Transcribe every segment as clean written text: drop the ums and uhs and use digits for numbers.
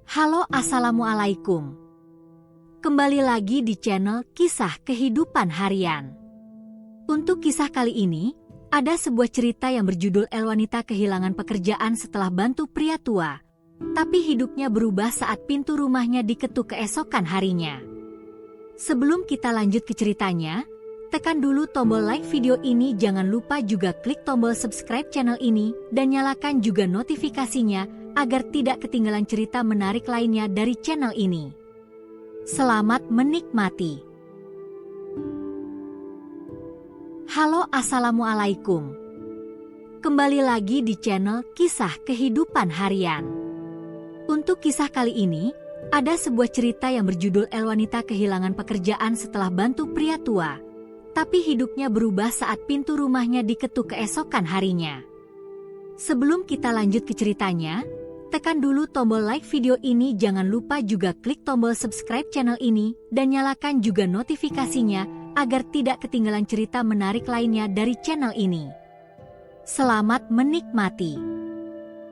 Halo, assalamualaikum. Kembali lagi di channel Kisah Kehidupan Harian. Untuk kisah kali ini, ada sebuah cerita yang berjudul El Wanita kehilangan pekerjaan setelah bantu pria tua, tapi hidupnya berubah saat pintu rumahnya diketuk keesokan harinya. Sebelum kita lanjut ke ceritanya, tekan dulu tombol like video ini, jangan lupa juga klik tombol subscribe channel ini dan nyalakan juga notifikasinya agar tidak ketinggalan cerita menarik lainnya dari channel ini. Selamat menikmati. Halo, assalamualaikum. Kembali lagi di channel Kisah Kehidupan Harian. Untuk kisah kali ini, ada sebuah cerita yang berjudul El Wanita kehilangan pekerjaan setelah bantu pria tua, tapi hidupnya berubah saat pintu rumahnya diketuk keesokan harinya. Sebelum kita lanjut ke ceritanya, tekan dulu tombol like video ini, jangan lupa juga klik tombol subscribe channel ini dan nyalakan juga notifikasinya agar tidak ketinggalan cerita menarik lainnya dari channel ini. Selamat menikmati.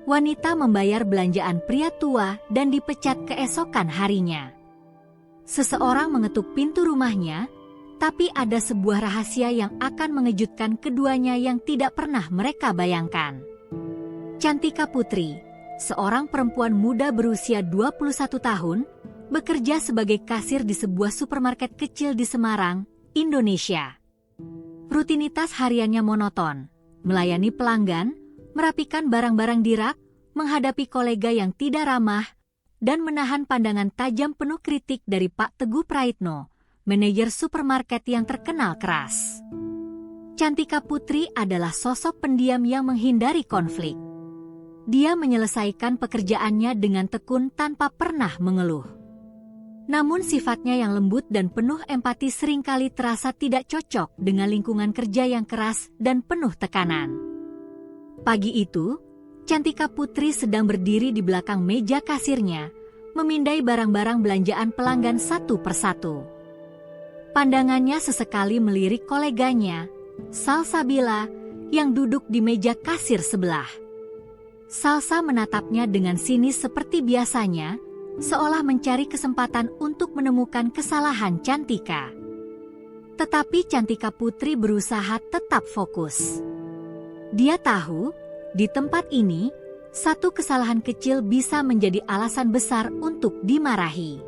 Wanita membayar belanjaan pria tua dan dipecat keesokan harinya. Seseorang mengetuk pintu rumahnya, tapi ada sebuah rahasia yang akan mengejutkan keduanya yang tidak pernah mereka bayangkan. Cantika Putri, seorang perempuan muda berusia 21 tahun, bekerja sebagai kasir di sebuah supermarket kecil di Semarang, Indonesia. Rutinitas hariannya monoton, melayani pelanggan, merapikan barang-barang di rak, menghadapi kolega yang tidak ramah, dan menahan pandangan tajam penuh kritik dari Pak Teguh Praitno, manajer supermarket yang terkenal keras. Cantika Putri adalah sosok pendiam yang menghindari konflik. Dia menyelesaikan pekerjaannya dengan tekun tanpa pernah mengeluh. Namun sifatnya yang lembut dan penuh empati seringkali terasa tidak cocok dengan lingkungan kerja yang keras dan penuh tekanan. Pagi itu, Cantika Putri sedang berdiri di belakang meja kasirnya, memindai barang-barang belanjaan pelanggan satu persatu. Pandangannya sesekali melirik koleganya, Salsabila, yang duduk di meja kasir sebelah. Salsa menatapnya dengan sinis seperti biasanya, seolah mencari kesempatan untuk menemukan kesalahan Cantika. Tetapi Cantika Putri berusaha tetap fokus. Dia tahu, di tempat ini, satu kesalahan kecil bisa menjadi alasan besar untuk dimarahi.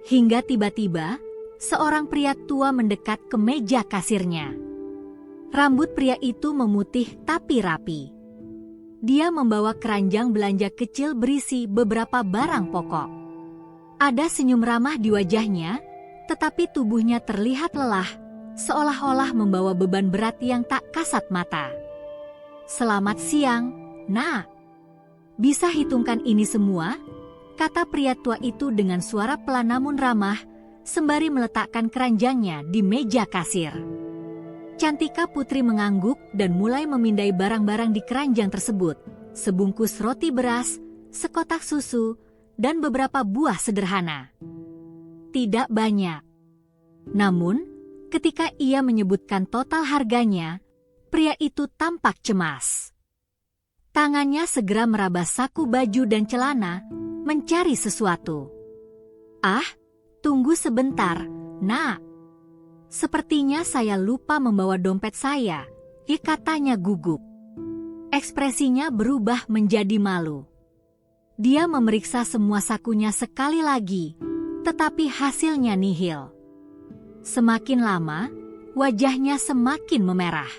Hingga tiba-tiba, seorang pria tua mendekat ke meja kasirnya. Rambut pria itu memutih tapi rapi. Dia membawa keranjang belanja kecil berisi beberapa barang pokok. Ada senyum ramah di wajahnya, tetapi tubuhnya terlihat lelah, seolah-olah membawa beban berat yang tak kasat mata. "Selamat siang, Nak. Bisa hitungkan ini semua?" kata pria tua itu dengan suara pelan namun ramah, sembari meletakkan keranjangnya di meja kasir. Cantika Putri mengangguk dan mulai memindai barang-barang di keranjang tersebut, sebungkus roti beras, sekotak susu, dan beberapa buah sederhana. Tidak banyak. Namun, ketika ia menyebutkan total harganya, pria itu tampak cemas. Tangannya segera meraba saku baju dan celana, mencari sesuatu. "Ah, tunggu sebentar, Nak. Sepertinya saya lupa membawa dompet saya," katanya gugup. Ekspresinya berubah menjadi malu. Dia memeriksa semua sakunya sekali lagi, tetapi hasilnya nihil. Semakin lama, wajahnya semakin memerah.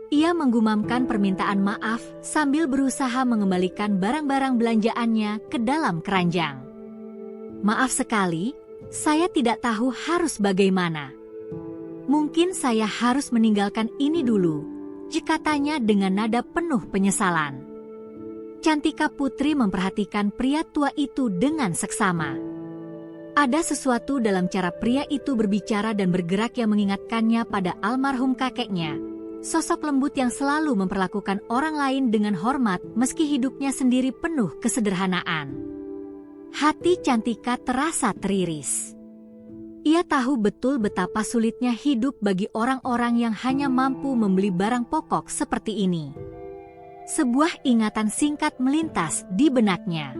Ia menggumamkan permintaan maaf sambil berusaha mengembalikan barang-barang belanjaannya ke dalam keranjang. "Maaf sekali, saya tidak tahu harus bagaimana. Mungkin saya harus meninggalkan ini dulu," katanya dengan nada penuh penyesalan. Cantika Putri memperhatikan pria tua itu dengan seksama. Ada sesuatu dalam cara pria itu berbicara dan bergerak yang mengingatkannya pada almarhum kakeknya, sosok lembut yang selalu memperlakukan orang lain dengan hormat meski hidupnya sendiri penuh kesederhanaan. Hati Cantika terasa teriris. Ia tahu betul betapa sulitnya hidup bagi orang-orang yang hanya mampu membeli barang pokok seperti ini. Sebuah ingatan singkat melintas di benaknya.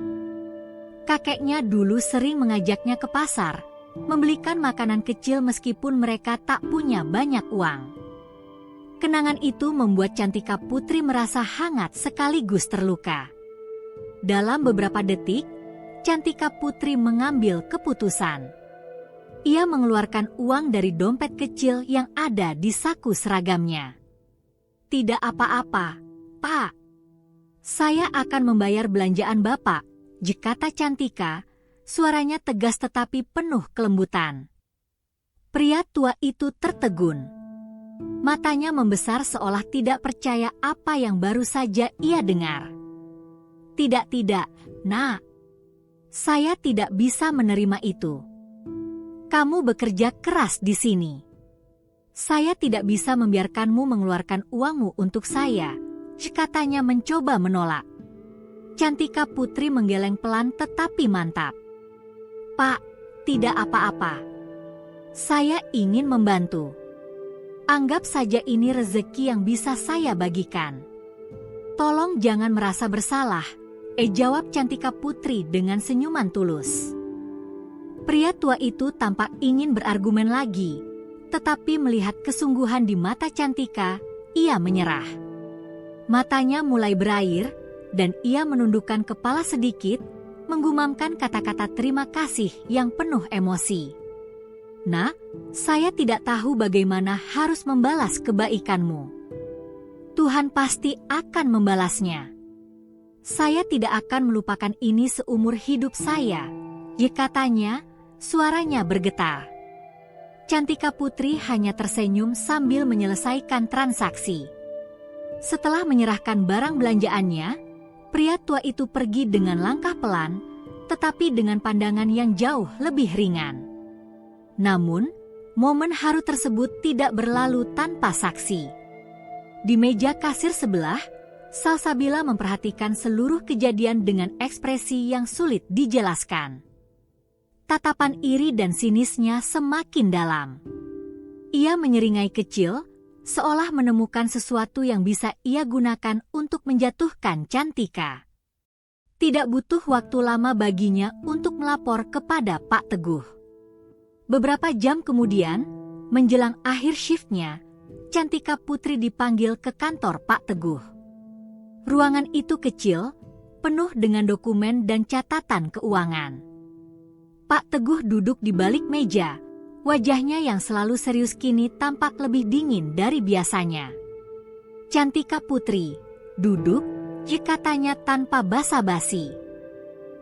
Kakeknya dulu sering mengajaknya ke pasar, membelikan makanan kecil meskipun mereka tak punya banyak uang. Kenangan itu membuat Cantika Putri merasa hangat sekaligus terluka. Dalam beberapa detik, Cantika Putri mengambil keputusan. Ia mengeluarkan uang dari dompet kecil yang ada di saku seragamnya. "Tidak apa-apa, Pak. Saya akan membayar belanjaan Bapak," kata Cantika, suaranya tegas tetapi penuh kelembutan. Pria tua itu tertegun. Matanya membesar seolah tidak percaya apa yang baru saja ia dengar. Tidak, Nak. Saya tidak bisa menerima itu. Kamu bekerja keras di sini. Saya tidak bisa membiarkanmu mengeluarkan uangmu untuk saya, katanya mencoba menolak. Cantika Putri menggeleng pelan tetapi mantap. "Pak, tidak apa-apa. Saya ingin membantu. Anggap saja ini rezeki yang bisa saya bagikan. Tolong jangan merasa bersalah," jawab Cantika Putri dengan senyuman tulus. Pria tua itu tampak ingin berargumen lagi, tetapi melihat kesungguhan di mata Cantika, ia menyerah. Matanya mulai berair, dan ia menundukkan kepala sedikit, menggumamkan kata-kata terima kasih yang penuh emosi. "Nak, saya tidak tahu bagaimana harus membalas kebaikanmu. Tuhan pasti akan membalasnya. Saya tidak akan melupakan ini seumur hidup saya," katanya, suaranya bergetar. Cantika Putri hanya tersenyum sambil menyelesaikan transaksi. Setelah menyerahkan barang belanjaannya, pria tua itu pergi dengan langkah pelan, tetapi dengan pandangan yang jauh lebih ringan. Namun, momen haru tersebut tidak berlalu tanpa saksi. Di meja kasir sebelah, Salsabila memperhatikan seluruh kejadian dengan ekspresi yang sulit dijelaskan. Tatapan iri dan sinisnya semakin dalam. Ia menyeringai kecil, seolah menemukan sesuatu yang bisa ia gunakan untuk menjatuhkan Cantika. Tidak butuh waktu lama baginya untuk melapor kepada Pak Teguh. Beberapa jam kemudian, menjelang akhir shiftnya, Cantika Putri dipanggil ke kantor Pak Teguh. Ruangan itu kecil, penuh dengan dokumen dan catatan keuangan. Pak Teguh duduk di balik meja, wajahnya yang selalu serius kini tampak lebih dingin dari biasanya. "Cantika Putri, duduk," katanya tanpa basa-basi.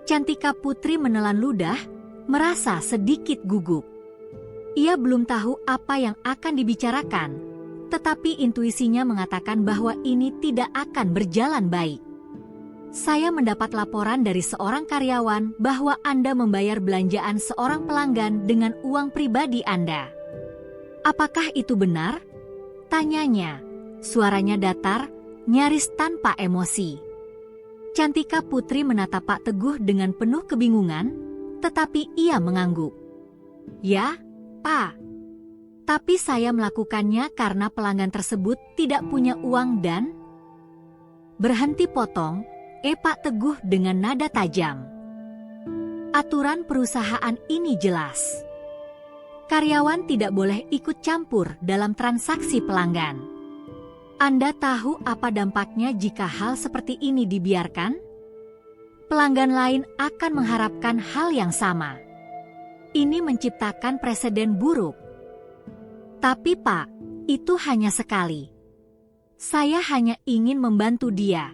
Cantika Putri menelan ludah, merasa sedikit gugup. Ia belum tahu apa yang akan dibicarakan, tetapi intuisinya mengatakan bahwa ini tidak akan berjalan baik. "Saya mendapat laporan dari seorang karyawan bahwa Anda membayar belanjaan seorang pelanggan dengan uang pribadi Anda. Apakah itu benar?" tanyanya. Suaranya datar, nyaris tanpa emosi. Cantika Putri menatap Pak Teguh dengan penuh kebingungan, tetapi ia mengangguk. "Ya, Pak. Tapi saya melakukannya karena pelanggan tersebut tidak punya uang dan..." Berhenti potong, Pak Teguh dengan nada tajam. "Aturan perusahaan ini jelas. Karyawan tidak boleh ikut campur dalam transaksi pelanggan. Anda tahu apa dampaknya jika hal seperti ini dibiarkan? Pelanggan lain akan mengharapkan hal yang sama. Ini menciptakan preseden buruk. Tapi Pak, itu hanya sekali. Saya hanya ingin membantu dia.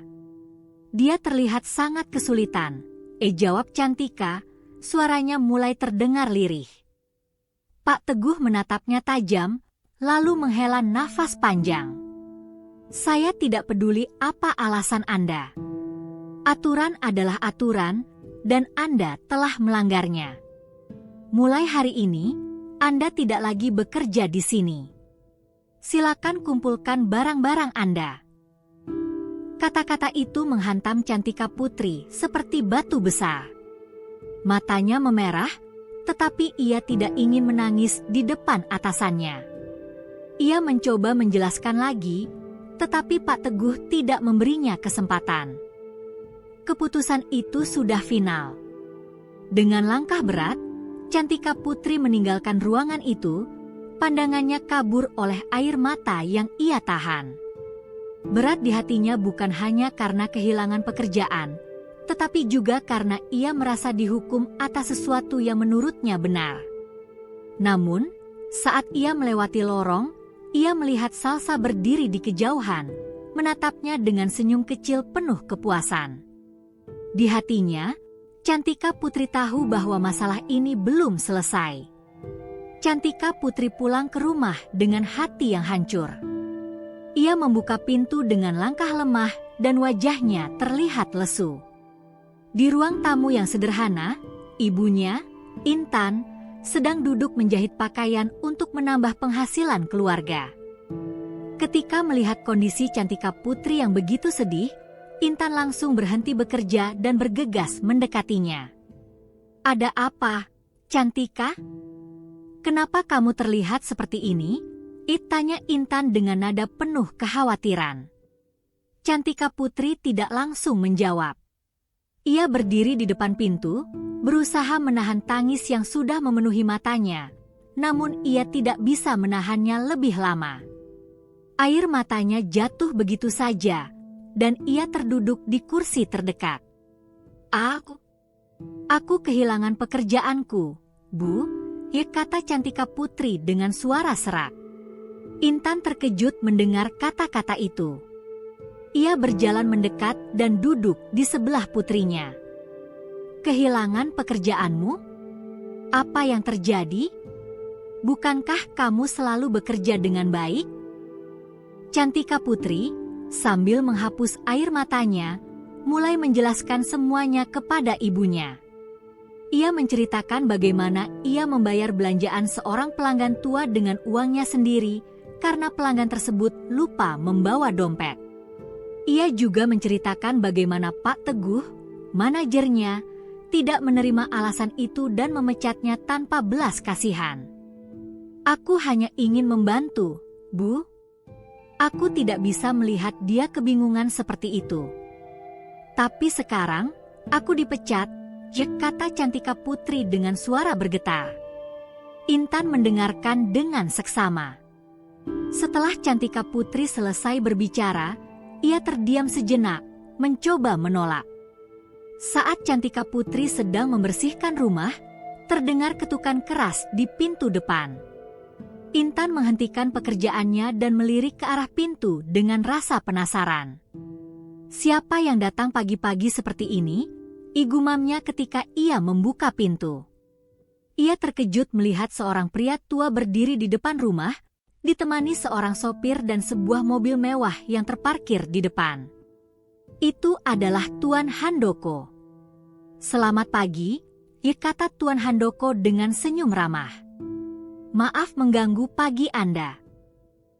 Dia terlihat sangat kesulitan," jawab Cantika, suaranya mulai terdengar lirih. Pak Teguh menatapnya tajam, lalu menghela nafas panjang. "Saya tidak peduli apa alasan Anda. Aturan adalah aturan, dan Anda telah melanggarnya. Mulai hari ini, Anda tidak lagi bekerja di sini. Silakan kumpulkan barang-barang Anda." Kata-kata itu menghantam Cantika Putri seperti batu besar. Matanya memerah, tetapi ia tidak ingin menangis di depan atasannya. Ia mencoba menjelaskan lagi, Tetapi Pak Teguh tidak memberinya kesempatan. Keputusan itu sudah final. Dengan langkah berat, Cantika Putri meninggalkan ruangan itu, pandangannya kabur oleh air mata yang ia tahan. Berat di hatinya bukan hanya karena kehilangan pekerjaan, tetapi juga karena ia merasa dihukum atas sesuatu yang menurutnya benar. Namun, saat ia melewati lorong, ia melihat Salsa berdiri di kejauhan, menatapnya dengan senyum kecil penuh kepuasan. Di hatinya, Cantika Putri tahu bahwa masalah ini belum selesai. Cantika Putri pulang ke rumah dengan hati yang hancur. Ia membuka pintu dengan langkah lemah dan wajahnya terlihat lesu. Di ruang tamu yang sederhana, ibunya, Intan, sedang duduk menjahit pakaian untuk menambah penghasilan keluarga. Ketika melihat kondisi Cantika Putri yang begitu sedih, Intan langsung berhenti bekerja dan bergegas mendekatinya. "Ada apa, Cantika? Kenapa kamu terlihat seperti ini?" tanya Intan dengan nada penuh kekhawatiran. Cantika Putri tidak langsung menjawab. Ia berdiri di depan pintu, berusaha menahan tangis yang sudah memenuhi matanya, namun ia tidak bisa menahannya lebih lama. Air matanya jatuh begitu saja, dan ia terduduk di kursi terdekat. Aku kehilangan pekerjaanku, Bu," kata Cantika Putri dengan suara serak. Intan terkejut mendengar kata-kata itu. Ia berjalan mendekat dan duduk di sebelah putrinya. "Kehilangan pekerjaanmu? Apa yang terjadi? Bukankah kamu selalu bekerja dengan baik?" Cantika Putri, sambil menghapus air matanya, mulai menjelaskan semuanya kepada ibunya. Ia menceritakan bagaimana ia membayar belanjaan seorang pelanggan tua dengan uangnya sendiri karena pelanggan tersebut lupa membawa dompet. Ia juga menceritakan bagaimana Pak Teguh, manajernya, tidak menerima alasan itu dan memecatnya tanpa belas kasihan. "Aku hanya ingin membantu, Bu. Aku tidak bisa melihat dia kebingungan seperti itu. Tapi sekarang, aku dipecat," kata Cantika Putri dengan suara bergetar. Intan mendengarkan dengan seksama. Setelah Cantika Putri selesai berbicara, ia terdiam sejenak, mencoba menolak. Saat Cantika Putri sedang membersihkan rumah, terdengar ketukan keras di pintu depan. Intan menghentikan pekerjaannya dan melirik ke arah pintu dengan rasa penasaran. Siapa yang datang pagi-pagi seperti ini? Igumamnya ketika ia membuka pintu. Ia terkejut melihat seorang pria tua berdiri di depan rumah, ditemani seorang sopir dan sebuah mobil mewah yang terparkir di depan. Itu adalah Tuan Handoko. "Selamat pagi," kata Tuan Handoko dengan senyum ramah. "Maaf mengganggu pagi Anda.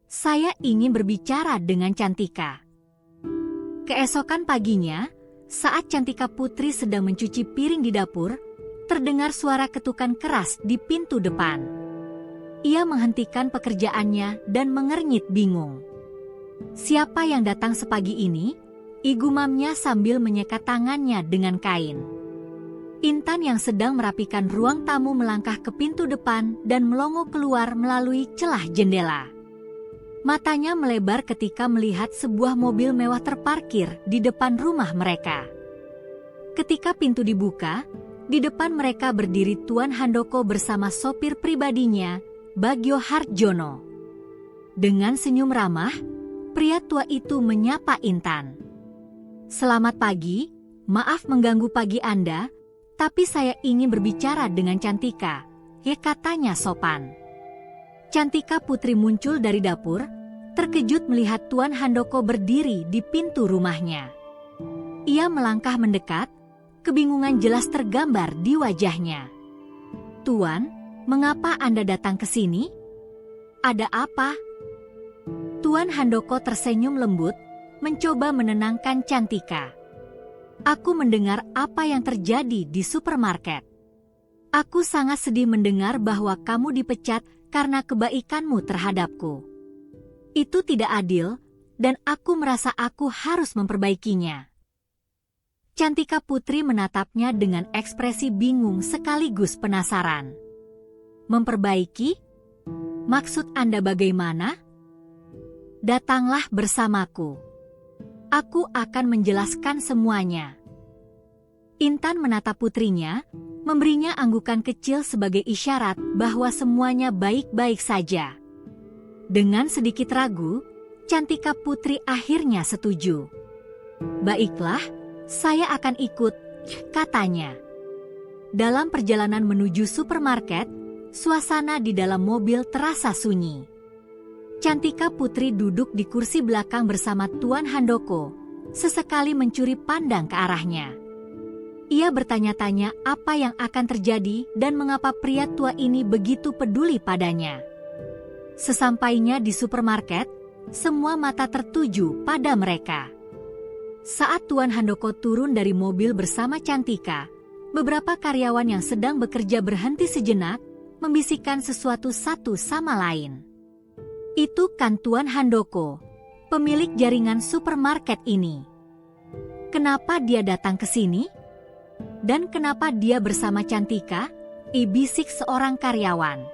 Saya ingin berbicara dengan Cantika." Keesokan paginya, saat Cantika Putri sedang mencuci piring di dapur, terdengar suara ketukan keras di pintu depan. Ia menghentikan pekerjaannya dan mengernyit bingung. "Siapa yang datang sepagi ini?" igumamnya sambil menyekat tangannya dengan kain. Intan yang sedang merapikan ruang tamu melangkah ke pintu depan dan melongo keluar melalui celah jendela. Matanya melebar ketika melihat sebuah mobil mewah terparkir di depan rumah mereka. Ketika pintu dibuka, di depan mereka berdiri Tuan Handoko bersama sopir pribadinya, Bagio Harjono. Dengan senyum ramah, pria tua itu menyapa Intan. "Selamat pagi, maaf mengganggu pagi Anda, tapi saya ingin berbicara dengan Cantika," katanya sopan. Cantika Putri muncul dari dapur, terkejut melihat Tuan Handoko berdiri di pintu rumahnya. Ia melangkah mendekat, kebingungan jelas tergambar di wajahnya. "Tuan, mengapa Anda datang ke sini? Ada apa?" Tuan Handoko tersenyum lembut, mencoba menenangkan Cantika. "Aku mendengar apa yang terjadi di supermarket. Aku sangat sedih mendengar bahwa kamu dipecat karena kebaikanmu terhadapku. Itu tidak adil, dan aku merasa aku harus memperbaikinya. Cantika Putri menatapnya dengan ekspresi bingung sekaligus penasaran. Memperbaiki? Maksud Anda bagaimana? Datanglah bersamaku. Aku akan menjelaskan semuanya. Intan menatap putrinya, memberinya anggukan kecil sebagai isyarat bahwa semuanya baik-baik saja. Dengan sedikit ragu, Cantika Putri akhirnya setuju. Baiklah, saya akan ikut, katanya. Dalam perjalanan menuju supermarket, suasana di dalam mobil terasa sunyi. Cantika Putri duduk di kursi belakang bersama Tuan Handoko, sesekali mencuri pandang ke arahnya. Ia bertanya-tanya apa yang akan terjadi dan mengapa pria tua ini begitu peduli padanya. Sesampainya di supermarket, semua mata tertuju pada mereka. Saat Tuan Handoko turun dari mobil bersama Cantika, beberapa karyawan yang sedang bekerja berhenti sejenak, membisikkan sesuatu satu sama lain. Itu kan Tuan Handoko, pemilik jaringan supermarket ini. Kenapa dia datang ke sini? Dan kenapa dia bersama Cantika? Bisik seorang karyawan.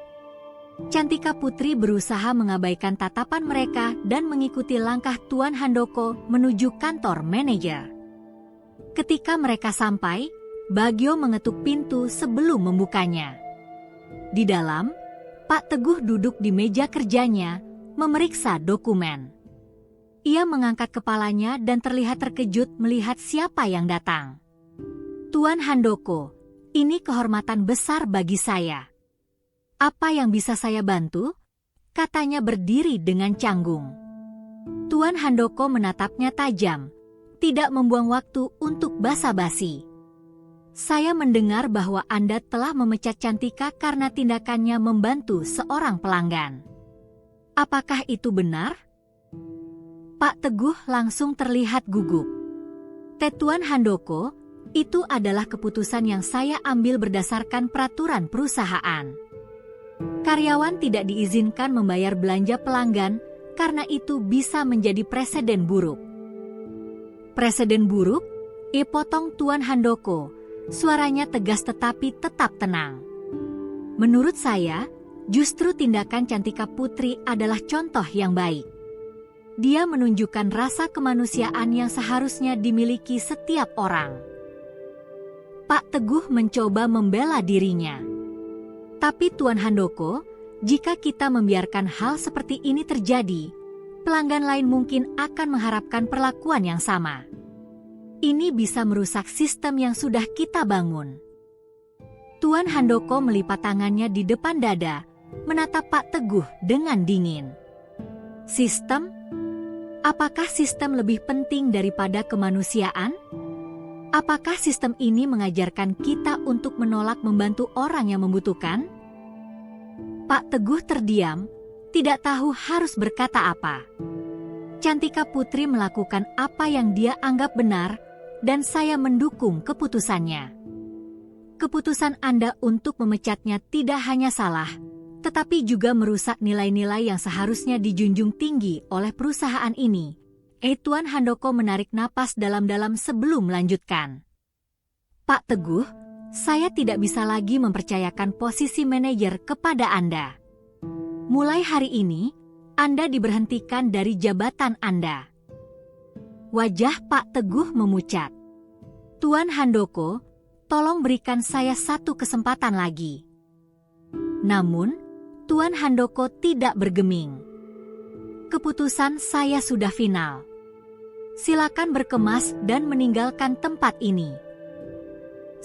Cantika Putri berusaha mengabaikan tatapan mereka dan mengikuti langkah Tuan Handoko menuju kantor manajer. Ketika mereka sampai, Bagio mengetuk pintu sebelum membukanya. Di dalam, Pak Teguh duduk di meja kerjanya, memeriksa dokumen. Ia mengangkat kepalanya dan terlihat terkejut melihat siapa yang datang. Tuan Handoko, ini kehormatan besar bagi saya. Apa yang bisa saya bantu? Katanya berdiri dengan canggung. Tuan Handoko menatapnya tajam, tidak membuang waktu untuk basa-basi. Saya mendengar bahwa Anda telah memecat Cantika karena tindakannya membantu seorang pelanggan. Apakah itu benar? Pak Teguh langsung terlihat gugup. Tuan Handoko, itu adalah keputusan yang saya ambil berdasarkan peraturan perusahaan. Karyawan tidak diizinkan membayar belanja pelanggan karena itu bisa menjadi presiden buruk. Presiden buruk? Potong Tuan Handoko, suaranya tegas tetapi tetap tenang. Menurut saya, justru tindakan Cantika Putri adalah contoh yang baik. Dia menunjukkan rasa kemanusiaan yang seharusnya dimiliki setiap orang. Pak Teguh mencoba membela dirinya. Tapi Tuan Handoko, jika kita membiarkan hal seperti ini terjadi, pelanggan lain mungkin akan mengharapkan perlakuan yang sama. Ini bisa merusak sistem yang sudah kita bangun. Tuan Handoko melipat tangannya di depan dada, menatap Pak Teguh dengan dingin. Sistem? Apakah sistem lebih penting daripada kemanusiaan? Apakah sistem ini mengajarkan kita untuk menolak membantu orang yang membutuhkan? Pak Teguh terdiam, tidak tahu harus berkata apa. Cantika Putri melakukan apa yang dia anggap benar, dan saya mendukung keputusannya. Keputusan Anda untuk memecatnya tidak hanya salah, tetapi juga merusak nilai-nilai yang seharusnya dijunjung tinggi oleh perusahaan ini. Tuan Handoko menarik napas dalam-dalam sebelum melanjutkan. Pak Teguh, saya tidak bisa lagi mempercayakan posisi manajer kepada Anda. Mulai hari ini, Anda diberhentikan dari jabatan Anda. Wajah Pak Teguh memucat. Tuan Handoko, tolong berikan saya satu kesempatan lagi. Namun, Tuan Handoko tidak bergeming. Keputusan saya sudah final. Silakan berkemas dan meninggalkan tempat ini.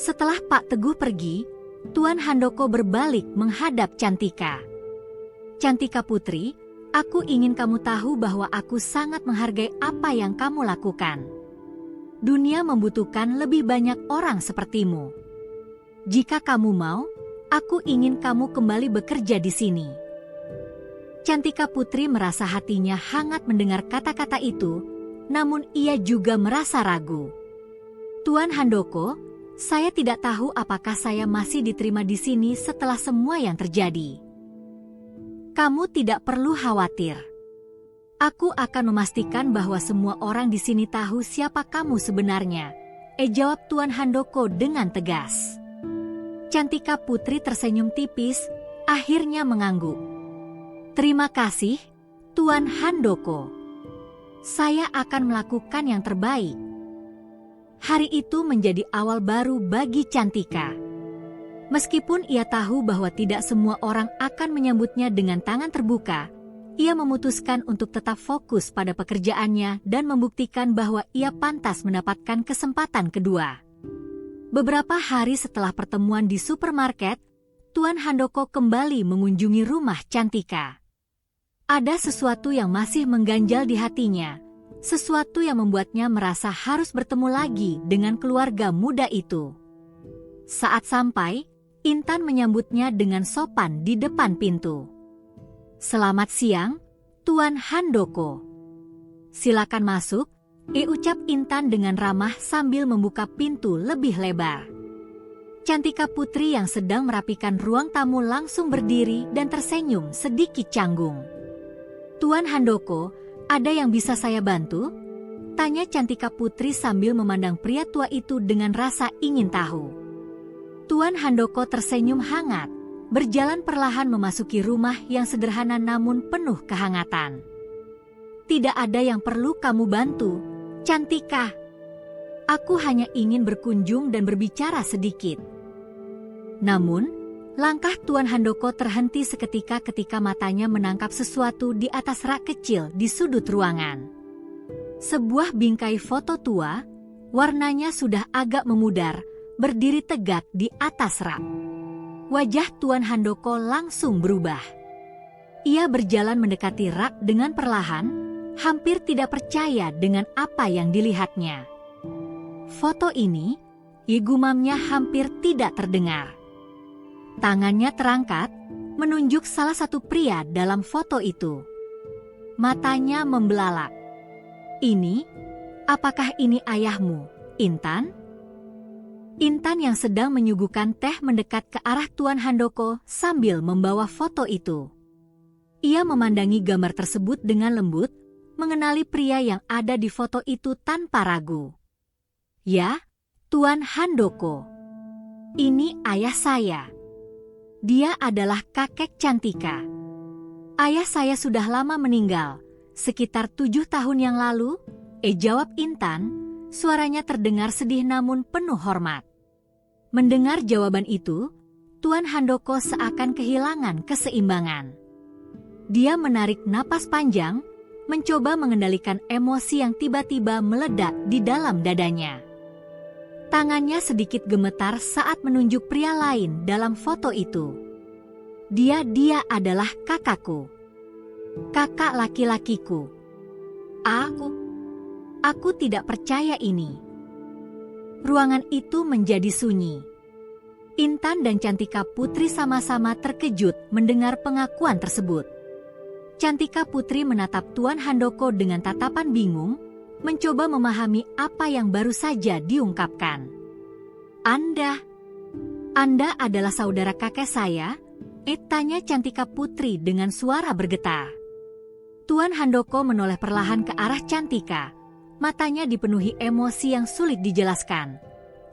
Setelah Pak Teguh pergi, Tuan Handoko berbalik menghadap Cantika. Cantika Putri, aku ingin kamu tahu bahwa aku sangat menghargai apa yang kamu lakukan. Dunia membutuhkan lebih banyak orang sepertimu. Jika kamu mau, aku ingin kamu kembali bekerja di sini. Cantika Putri merasa hatinya hangat mendengar kata-kata itu, namun ia juga merasa ragu. Tuan Handoko, saya tidak tahu apakah saya masih diterima di sini setelah semua yang terjadi. Kamu tidak perlu khawatir. Aku akan memastikan bahwa semua orang di sini tahu siapa kamu sebenarnya, jawab Tuan Handoko dengan tegas. Cantika Putri tersenyum tipis, akhirnya mengangguk. Terima kasih, Tuan Handoko. Saya akan melakukan yang terbaik. Hari itu menjadi awal baru bagi Cantika. Meskipun ia tahu bahwa tidak semua orang akan menyambutnya dengan tangan terbuka, ia memutuskan untuk tetap fokus pada pekerjaannya dan membuktikan bahwa ia pantas mendapatkan kesempatan kedua. Beberapa hari setelah pertemuan di supermarket, Tuan Handoko kembali mengunjungi rumah Cantika. Ada sesuatu yang masih mengganjal di hatinya, sesuatu yang membuatnya merasa harus bertemu lagi dengan keluarga muda itu. Saat sampai, Intan menyambutnya dengan sopan di depan pintu. Selamat siang, Tuan Handoko. Silakan masuk, ucap Intan dengan ramah sambil membuka pintu lebih lebar. Cantika Putri yang sedang merapikan ruang tamu langsung berdiri dan tersenyum sedikit canggung. Tuan Handoko, ada yang bisa saya bantu? Tanya Cantika Putri sambil memandang pria tua itu dengan rasa ingin tahu. Tuan Handoko tersenyum hangat, berjalan perlahan memasuki rumah yang sederhana namun penuh kehangatan. Tidak ada yang perlu kamu bantu, Cantika. Aku hanya ingin berkunjung dan berbicara sedikit. Namun, langkah Tuan Handoko terhenti seketika ketika matanya menangkap sesuatu di atas rak kecil di sudut ruangan. Sebuah bingkai foto tua, warnanya sudah agak memudar, berdiri tegak di atas rak. Wajah Tuan Handoko langsung berubah. Ia berjalan mendekati rak dengan perlahan, hampir tidak percaya dengan apa yang dilihatnya. Foto ini, gumamnya hampir tidak terdengar. Tangannya terangkat, menunjuk salah satu pria dalam foto itu. Matanya membelalak. Apakah ini ayahmu, Intan? Intan yang sedang menyuguhkan teh mendekat ke arah Tuan Handoko sambil membawa foto itu. Ia memandangi gambar tersebut dengan lembut, mengenali pria yang ada di foto itu tanpa ragu. Ya, Tuan Handoko. Ini ayah saya. Dia adalah kakek Cantika. Ayah saya sudah lama meninggal, sekitar 7 tahun yang lalu, jawab Intan, suaranya terdengar sedih namun penuh hormat. Mendengar jawaban itu, Tuan Handoko seakan kehilangan keseimbangan. Dia menarik napas panjang, mencoba mengendalikan emosi yang tiba-tiba meledak di dalam dadanya. Tangannya sedikit gemetar saat menunjuk pria lain dalam foto itu. Dia adalah kakakku. Kakak laki-lakiku. Aku tidak percaya ini. Ruangan itu menjadi sunyi. Intan dan Cantika Putri sama-sama terkejut mendengar pengakuan tersebut. Cantika Putri menatap Tuan Handoko dengan tatapan bingung, mencoba memahami apa yang baru saja diungkapkan. Anda adalah saudara kakek saya? Tanya Cantika Putri dengan suara bergetar. Tuan Handoko menoleh perlahan ke arah Cantika. Matanya dipenuhi emosi yang sulit dijelaskan.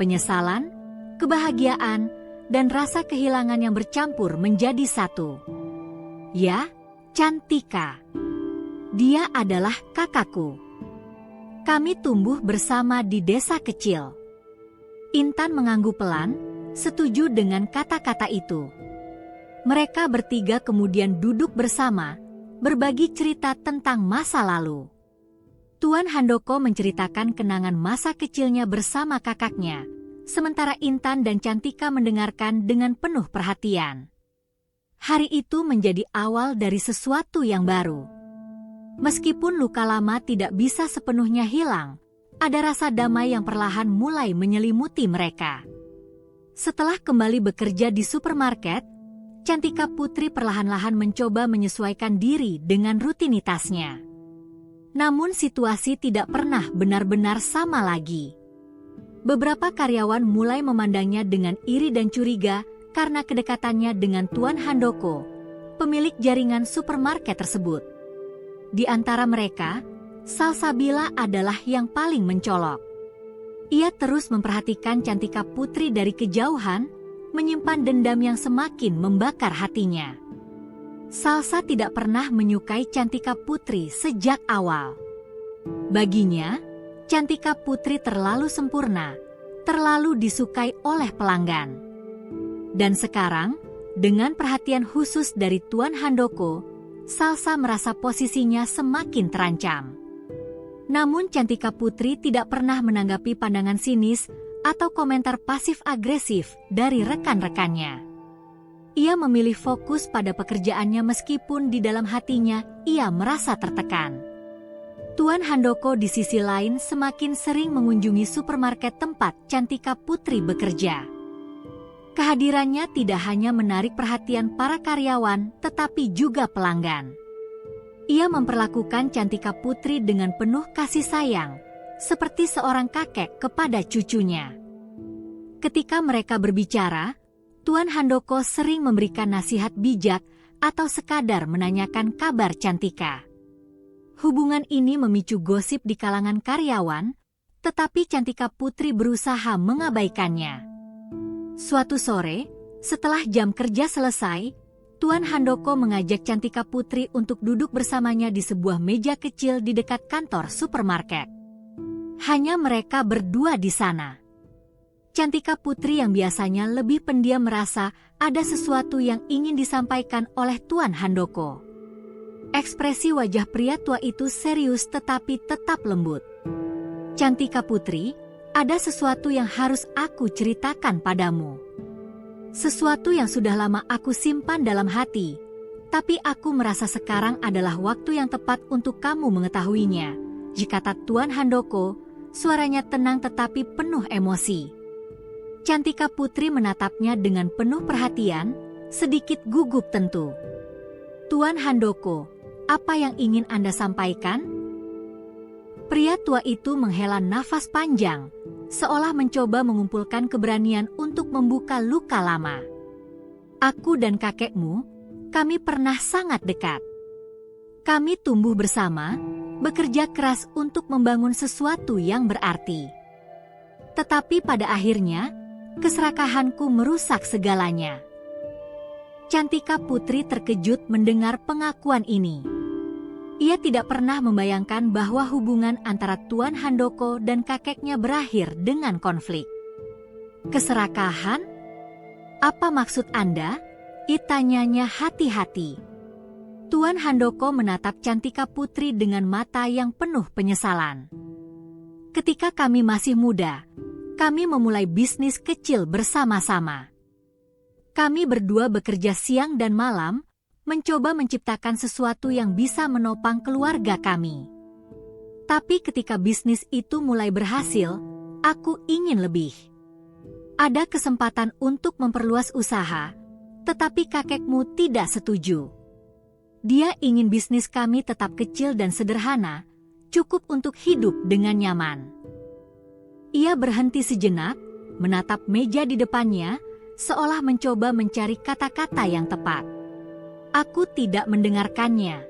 Penyesalan, kebahagiaan, dan rasa kehilangan yang bercampur menjadi satu. Ya, Cantika. Dia adalah kakakku. Kami tumbuh bersama di desa kecil. Intan mengangguk pelan, setuju dengan kata-kata itu. Mereka bertiga kemudian duduk bersama, berbagi cerita tentang masa lalu. Tuan Handoko menceritakan kenangan masa kecilnya bersama kakaknya, sementara Intan dan Cantika mendengarkan dengan penuh perhatian. Hari itu menjadi awal dari sesuatu yang baru. Meskipun luka lama tidak bisa sepenuhnya hilang, ada rasa damai yang perlahan mulai menyelimuti mereka. Setelah kembali bekerja di supermarket, Cantika Putri perlahan-lahan mencoba menyesuaikan diri dengan rutinitasnya. Namun situasi tidak pernah benar-benar sama lagi. Beberapa karyawan mulai memandangnya dengan iri dan curiga karena kedekatannya dengan Tuan Handoko, pemilik jaringan supermarket tersebut. Di antara mereka, Salsabila adalah yang paling mencolok. Ia terus memperhatikan Cantika Putri dari kejauhan, menyimpan dendam yang semakin membakar hatinya. Salsa tidak pernah menyukai Cantika Putri sejak awal. Baginya, Cantika Putri terlalu sempurna, terlalu disukai oleh pelanggan. Dan sekarang, dengan perhatian khusus dari Tuan Handoko, Salsa merasa posisinya semakin terancam. Namun Cantika Putri tidak pernah menanggapi pandangan sinis atau komentar pasif-agresif dari rekan-rekannya. Ia memilih fokus pada pekerjaannya meskipun di dalam hatinya ia merasa tertekan. Tuan Handoko di sisi lain semakin sering mengunjungi supermarket tempat Cantika Putri bekerja. Kehadirannya tidak hanya menarik perhatian para karyawan, tetapi juga pelanggan. Ia memperlakukan Cantika Putri dengan penuh kasih sayang, seperti seorang kakek kepada cucunya. Ketika mereka berbicara, Tuan Handoko sering memberikan nasihat bijak atau sekadar menanyakan kabar Cantika. Hubungan ini memicu gosip di kalangan karyawan, tetapi Cantika Putri berusaha mengabaikannya. Suatu sore, setelah jam kerja selesai, Tuan Handoko mengajak Cantika Putri untuk duduk bersamanya di sebuah meja kecil di dekat kantor supermarket. Hanya mereka berdua di sana. Cantika Putri yang biasanya lebih pendiam merasa ada sesuatu yang ingin disampaikan oleh Tuan Handoko. Ekspresi wajah pria tua itu serius tetapi tetap lembut. Cantika Putri, ada sesuatu yang harus aku ceritakan padamu. Sesuatu yang sudah lama aku simpan dalam hati, tapi aku merasa sekarang adalah waktu yang tepat untuk kamu mengetahuinya, kata Tuan Handoko, suaranya tenang tetapi penuh emosi. Cantika Putri menatapnya dengan penuh perhatian, sedikit gugup tentu. Tuan Handoko, apa yang ingin Anda sampaikan? Pria tua itu menghela nafas panjang, seolah mencoba mengumpulkan keberanian untuk membuka luka lama. Aku dan kakekmu, kami pernah sangat dekat. Kami tumbuh bersama, bekerja keras untuk membangun sesuatu yang berarti. Tetapi pada akhirnya, keserakahanku merusak segalanya. Cantika Putri terkejut mendengar pengakuan ini. Ia tidak pernah membayangkan bahwa hubungan antara Tuan Handoko dan kakeknya berakhir dengan konflik. Keserakahan? Apa maksud Anda? Tanyanya hati-hati. Tuan Handoko menatap Cantika Putri dengan mata yang penuh penyesalan. Ketika kami masih muda, kami memulai bisnis kecil bersama-sama. Kami berdua bekerja siang dan malam, mencoba menciptakan sesuatu yang bisa menopang keluarga kami. Tapi ketika bisnis itu mulai berhasil, aku ingin lebih. Ada kesempatan untuk memperluas usaha, tetapi kakekmu tidak setuju. Dia ingin bisnis kami tetap kecil dan sederhana, cukup untuk hidup dengan nyaman. Ia berhenti sejenak, menatap meja di depannya, seolah mencoba mencari kata-kata yang tepat. Aku tidak mendengarkannya.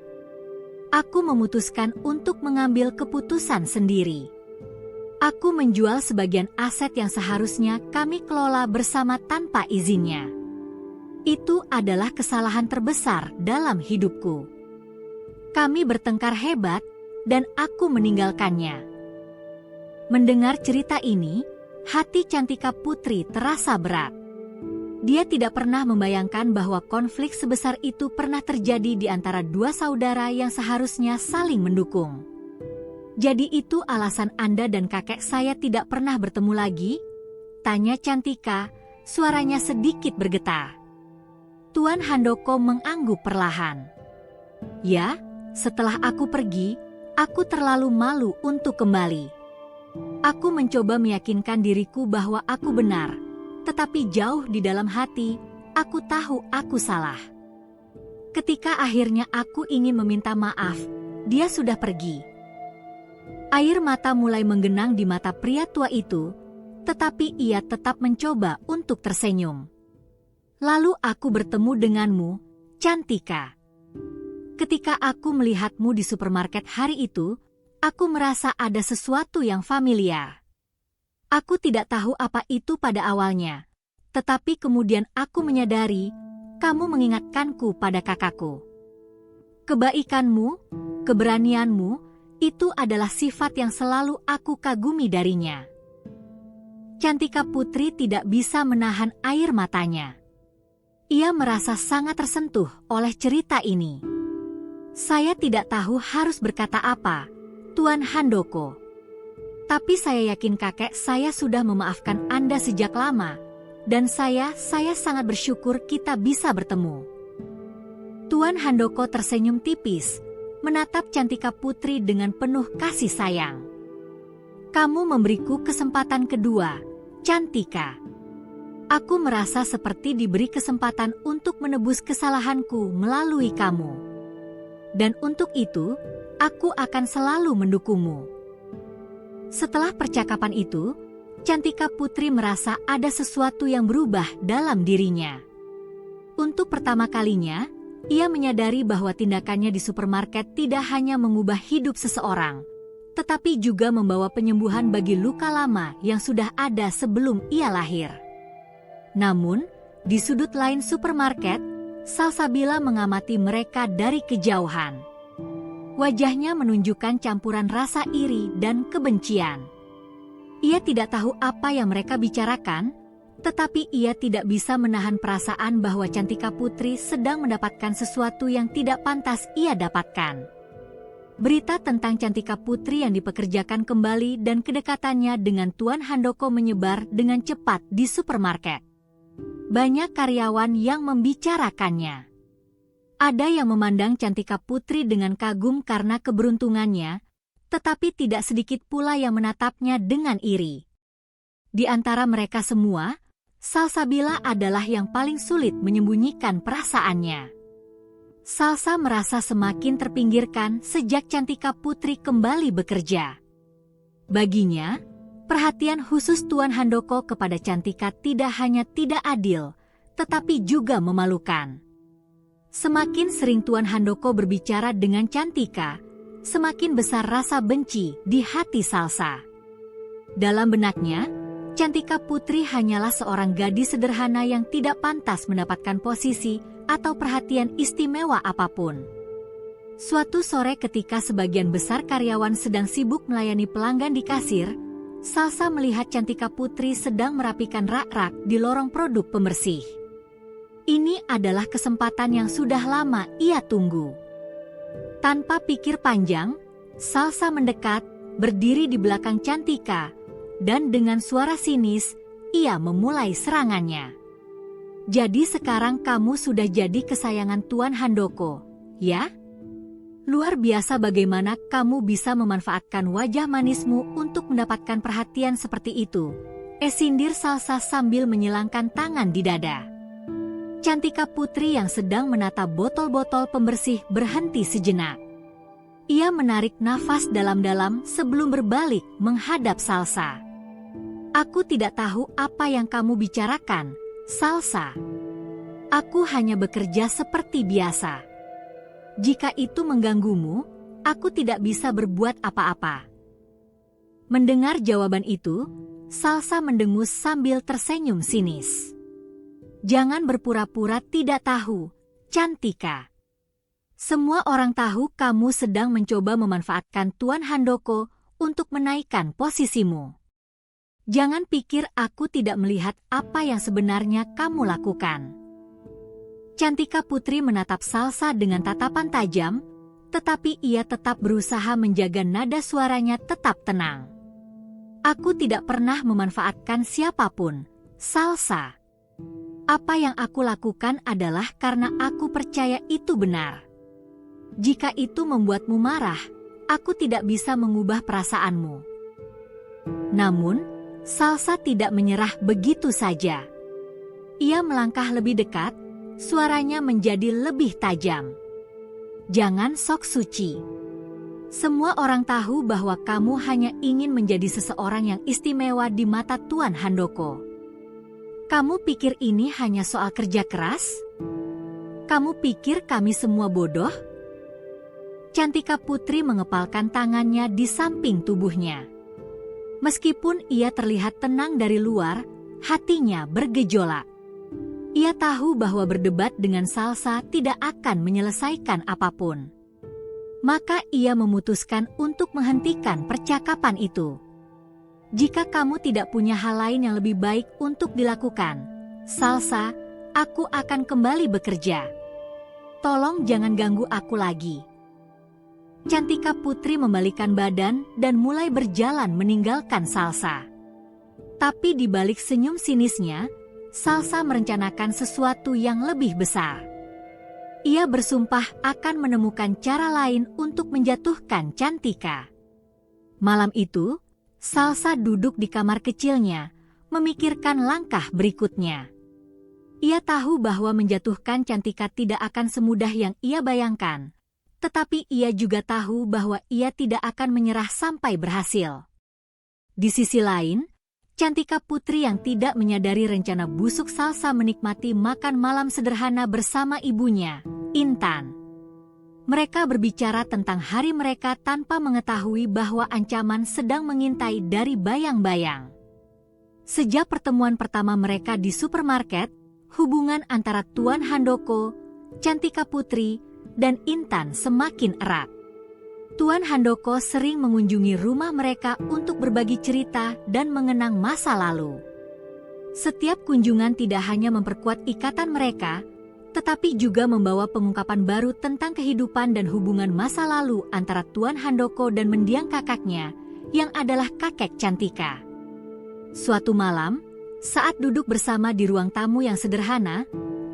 Aku memutuskan untuk mengambil keputusan sendiri. Aku menjual sebagian aset yang seharusnya kami kelola bersama tanpa izinnya. Itu adalah kesalahan terbesar dalam hidupku. Kami bertengkar hebat, dan aku meninggalkannya. Mendengar cerita ini, hati Cantika Putri terasa berat. Dia tidak pernah membayangkan bahwa konflik sebesar itu pernah terjadi di antara dua saudara yang seharusnya saling mendukung. Jadi itu alasan Anda dan kakek saya tidak pernah bertemu lagi? Tanya Cantika, suaranya sedikit bergetar. Tuan Handoko mengangguk perlahan. Ya, setelah aku pergi, aku terlalu malu untuk kembali. Aku mencoba meyakinkan diriku bahwa aku benar. Tetapi jauh di dalam hati, aku tahu aku salah. Ketika akhirnya aku ingin meminta maaf, dia sudah pergi. Air mata mulai menggenang di mata pria tua itu, tetapi ia tetap mencoba untuk tersenyum. Lalu aku bertemu denganmu, Cantika. Ketika aku melihatmu di supermarket hari itu, aku merasa ada sesuatu yang familiar. Aku tidak tahu apa itu pada awalnya, tetapi kemudian aku menyadari kamu mengingatkanku pada kakakku. Kebaikanmu, keberanianmu, itu adalah sifat yang selalu aku kagumi darinya. Cantika Putri tidak bisa menahan air matanya. Ia merasa sangat tersentuh oleh cerita ini. Saya tidak tahu harus berkata apa, Tuan Handoko. Tapi saya yakin kakek saya sudah memaafkan Anda sejak lama, dan saya sangat bersyukur kita bisa bertemu. Tuan Handoko tersenyum tipis, menatap Cantika Putri dengan penuh kasih sayang. Kamu memberiku kesempatan kedua, Cantika. Aku merasa seperti diberi kesempatan untuk menebus kesalahanku melalui kamu. Dan untuk itu, aku akan selalu mendukungmu. Setelah percakapan itu, Cantika Putri merasa ada sesuatu yang berubah dalam dirinya. Untuk pertama kalinya, ia menyadari bahwa tindakannya di supermarket tidak hanya mengubah hidup seseorang, tetapi juga membawa penyembuhan bagi luka lama yang sudah ada sebelum ia lahir. Namun, di sudut lain supermarket, Salsabila mengamati mereka dari kejauhan. Wajahnya menunjukkan campuran rasa iri dan kebencian. Ia tidak tahu apa yang mereka bicarakan, tetapi ia tidak bisa menahan perasaan bahwa Cantika Putri sedang mendapatkan sesuatu yang tidak pantas ia dapatkan. Berita tentang Cantika Putri yang dipekerjakan kembali dan kedekatannya dengan Tuan Handoko menyebar dengan cepat di supermarket. Banyak karyawan yang membicarakannya. Ada yang memandang Cantika Putri dengan kagum karena keberuntungannya, tetapi tidak sedikit pula yang menatapnya dengan iri. Di antara mereka semua, Salsabila adalah yang paling sulit menyembunyikan perasaannya. Salsa merasa semakin terpinggirkan sejak Cantika Putri kembali bekerja. Baginya, perhatian khusus Tuan Handoko kepada Cantika tidak hanya tidak adil, tetapi juga memalukan. Semakin sering Tuan Handoko berbicara dengan Cantika, semakin besar rasa benci di hati Salsa. Dalam benaknya, Cantika Putri hanyalah seorang gadis sederhana yang tidak pantas mendapatkan posisi atau perhatian istimewa apapun. Suatu sore ketika sebagian besar karyawan sedang sibuk melayani pelanggan di kasir, Salsa melihat Cantika Putri sedang merapikan rak-rak di lorong produk pembersih. Ini adalah kesempatan yang sudah lama ia tunggu. Tanpa pikir panjang, Salsa mendekat, berdiri di belakang Cantika, dan dengan suara sinis, ia memulai serangannya. Jadi sekarang kamu sudah jadi kesayangan Tuan Handoko, ya? Luar biasa bagaimana kamu bisa memanfaatkan wajah manismu untuk mendapatkan perhatian seperti itu, sindir Salsa sambil menyilangkan tangan di dada. Cantika Putri yang sedang menata botol-botol pembersih berhenti sejenak. Ia menarik nafas dalam-dalam sebelum berbalik menghadap Salsa. Aku tidak tahu apa yang kamu bicarakan, Salsa. Aku hanya bekerja seperti biasa. Jika itu mengganggumu, aku tidak bisa berbuat apa-apa. Mendengar jawaban itu, Salsa mendengus sambil tersenyum sinis. Jangan berpura-pura tidak tahu, Cantika. Semua orang tahu kamu sedang mencoba memanfaatkan Tuan Handoko untuk menaikkan posisimu. Jangan pikir aku tidak melihat apa yang sebenarnya kamu lakukan. Cantika Putri menatap Salsa dengan tatapan tajam, tetapi ia tetap berusaha menjaga nada suaranya tetap tenang. Aku tidak pernah memanfaatkan siapapun, Salsa. Apa yang aku lakukan adalah karena aku percaya itu benar. Jika itu membuatmu marah, aku tidak bisa mengubah perasaanmu. Namun, Salsa tidak menyerah begitu saja. Ia melangkah lebih dekat, suaranya menjadi lebih tajam. Jangan sok suci. Semua orang tahu bahwa kamu hanya ingin menjadi seseorang yang istimewa di mata Tuan Handoko. Kamu pikir ini hanya soal kerja keras? Kamu pikir kami semua bodoh? Cantika Putri mengepalkan tangannya di samping tubuhnya. Meskipun ia terlihat tenang dari luar, hatinya bergejolak. Ia tahu bahwa berdebat dengan Salsa tidak akan menyelesaikan apapun. Maka ia memutuskan untuk menghentikan percakapan itu. Jika kamu tidak punya hal lain yang lebih baik untuk dilakukan, Salsa, aku akan kembali bekerja. Tolong jangan ganggu aku lagi. Cantika Putri membalikkan badan dan mulai berjalan meninggalkan Salsa. Tapi di balik senyum sinisnya, Salsa merencanakan sesuatu yang lebih besar. Ia bersumpah akan menemukan cara lain untuk menjatuhkan Cantika. Malam itu, Salsa duduk di kamar kecilnya, memikirkan langkah berikutnya. Ia tahu bahwa menjatuhkan Cantika tidak akan semudah yang ia bayangkan. Tetapi ia juga tahu bahwa ia tidak akan menyerah sampai berhasil. Di sisi lain, Cantika Putri yang tidak menyadari rencana busuk Salsa menikmati makan malam sederhana bersama ibunya, Intan. Mereka berbicara tentang hari mereka tanpa mengetahui bahwa ancaman sedang mengintai dari bayang-bayang. Sejak pertemuan pertama mereka di supermarket, hubungan antara Tuan Handoko, Cantika Putri, dan Intan semakin erat. Tuan Handoko sering mengunjungi rumah mereka untuk berbagi cerita dan mengenang masa lalu. Setiap kunjungan tidak hanya memperkuat ikatan mereka, tetapi juga membawa pengungkapan baru tentang kehidupan dan hubungan masa lalu antara Tuan Handoko dan mendiang kakaknya, yang adalah kakek Cantika. Suatu malam, saat duduk bersama di ruang tamu yang sederhana,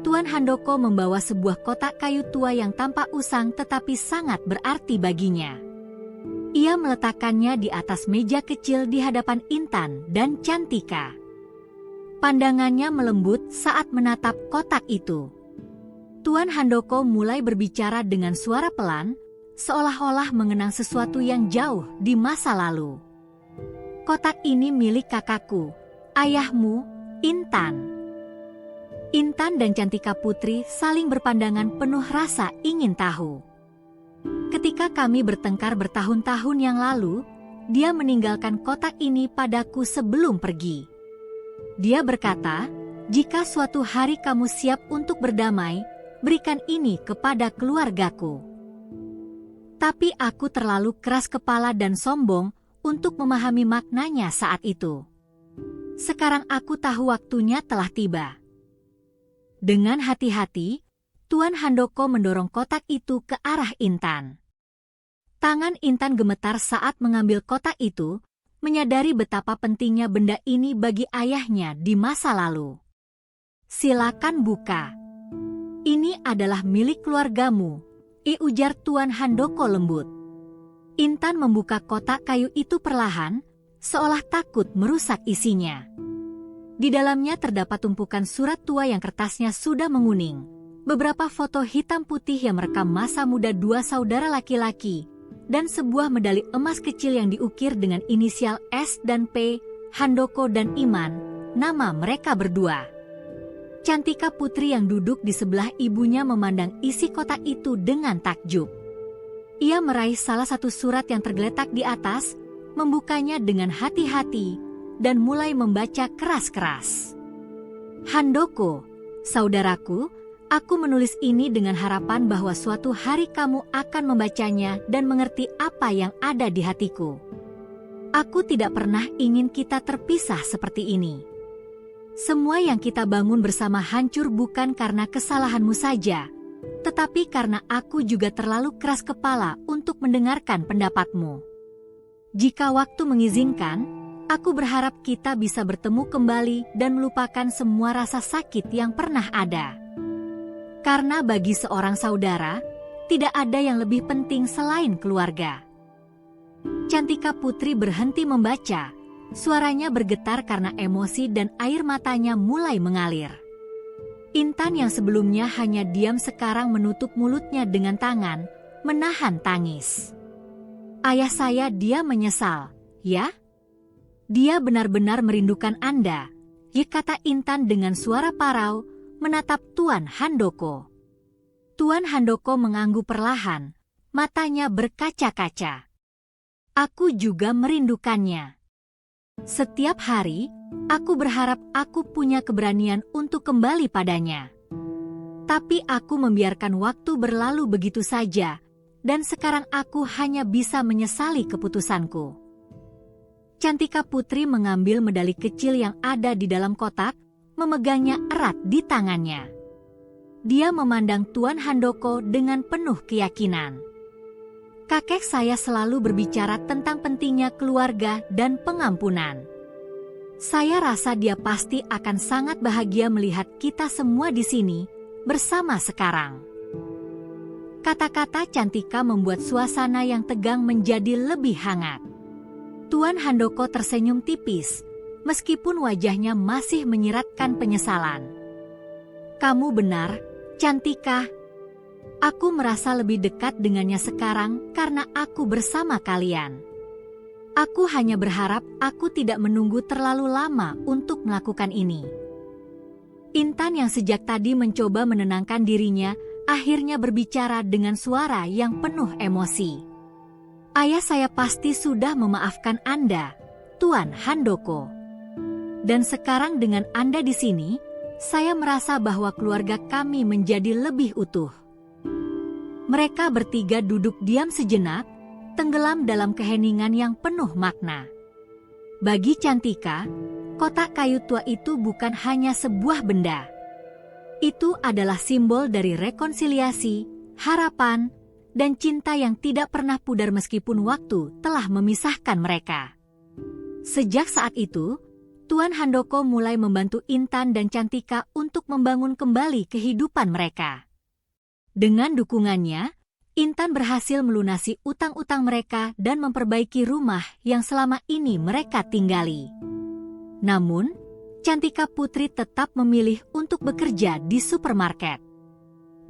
Tuan Handoko membawa sebuah kotak kayu tua yang tampak usang tetapi sangat berarti baginya. Ia meletakkannya di atas meja kecil di hadapan Intan dan Cantika. Pandangannya melembut saat menatap kotak itu. Tuan Handoko mulai berbicara dengan suara pelan, seolah-olah mengenang sesuatu yang jauh di masa lalu. Kotak ini milik kakakku, ayahmu, Intan. Intan dan Cantika Putri saling berpandangan penuh rasa ingin tahu. Ketika kami bertengkar bertahun-tahun yang lalu, dia meninggalkan kotak ini padaku sebelum pergi. Dia berkata, jika suatu hari kamu siap untuk berdamai, berikan ini kepada keluargaku. Tapi aku terlalu keras kepala dan sombong untuk memahami maknanya saat itu. Sekarang aku tahu waktunya telah tiba. Dengan hati-hati, Tuan Handoko mendorong kotak itu ke arah Intan. Tangan Intan gemetar saat mengambil kotak itu, menyadari betapa pentingnya benda ini bagi ayahnya di masa lalu. Silakan buka. Ini adalah milik keluargamu, ujar Tuan Handoko lembut. Intan membuka kotak kayu itu perlahan, seolah takut merusak isinya. Di dalamnya terdapat tumpukan surat tua yang kertasnya sudah menguning, beberapa foto hitam putih yang merekam masa muda dua saudara laki-laki, dan sebuah medali emas kecil yang diukir dengan inisial S dan P, Handoko dan Iman, nama mereka berdua. Cantika Putri yang duduk di sebelah ibunya memandang isi kotak itu dengan takjub. Ia meraih salah satu surat yang tergeletak di atas, membukanya dengan hati-hati, dan mulai membaca keras-keras. Handoko, saudaraku, aku menulis ini dengan harapan bahwa suatu hari kamu akan membacanya dan mengerti apa yang ada di hatiku. Aku tidak pernah ingin kita terpisah seperti ini. Semua yang kita bangun bersama hancur bukan karena kesalahanmu saja, tetapi karena aku juga terlalu keras kepala untuk mendengarkan pendapatmu. Jika waktu mengizinkan, aku berharap kita bisa bertemu kembali dan melupakan semua rasa sakit yang pernah ada. Karena bagi seorang saudara, tidak ada yang lebih penting selain keluarga. Cantika Putri berhenti membaca, suaranya bergetar karena emosi dan air matanya mulai mengalir. Intan yang sebelumnya hanya diam sekarang menutup mulutnya dengan tangan, menahan tangis. Ayah saya, dia menyesal, ya? Dia benar-benar merindukan Anda, kata Intan dengan suara parau, menatap Tuan Handoko. Tuan Handoko mengangguk perlahan, matanya berkaca-kaca. Aku juga merindukannya. Setiap hari, aku berharap aku punya keberanian untuk kembali padanya. Tapi aku membiarkan waktu berlalu begitu saja, dan sekarang aku hanya bisa menyesali keputusanku. Cantika Putri mengambil medali kecil yang ada di dalam kotak, memegangnya erat di tangannya. Dia memandang Tuan Handoko dengan penuh keyakinan. Kakek saya selalu berbicara tentang pentingnya keluarga dan pengampunan. Saya rasa dia pasti akan sangat bahagia melihat kita semua di sini bersama sekarang. Kata-kata Cantika membuat suasana yang tegang menjadi lebih hangat. Tuan Handoko tersenyum tipis, meskipun wajahnya masih menyiratkan penyesalan. Kamu benar, Cantika. Aku merasa lebih dekat dengannya sekarang karena aku bersama kalian. Aku hanya berharap aku tidak menunggu terlalu lama untuk melakukan ini. Intan yang sejak tadi mencoba menenangkan dirinya, akhirnya berbicara dengan suara yang penuh emosi. Ayah saya pasti sudah memaafkan Anda, Tuan Handoko. Dan sekarang dengan Anda di sini, saya merasa bahwa keluarga kami menjadi lebih utuh. Mereka bertiga duduk diam sejenak, tenggelam dalam keheningan yang penuh makna. Bagi Cantika, kotak kayu tua itu bukan hanya sebuah benda. Itu adalah simbol dari rekonsiliasi, harapan, dan cinta yang tidak pernah pudar meskipun waktu telah memisahkan mereka. Sejak saat itu, Tuan Handoko mulai membantu Intan dan Cantika untuk membangun kembali kehidupan mereka. Dengan dukungannya, Intan berhasil melunasi utang-utang mereka dan memperbaiki rumah yang selama ini mereka tinggali. Namun, Cantika Putri tetap memilih untuk bekerja di supermarket.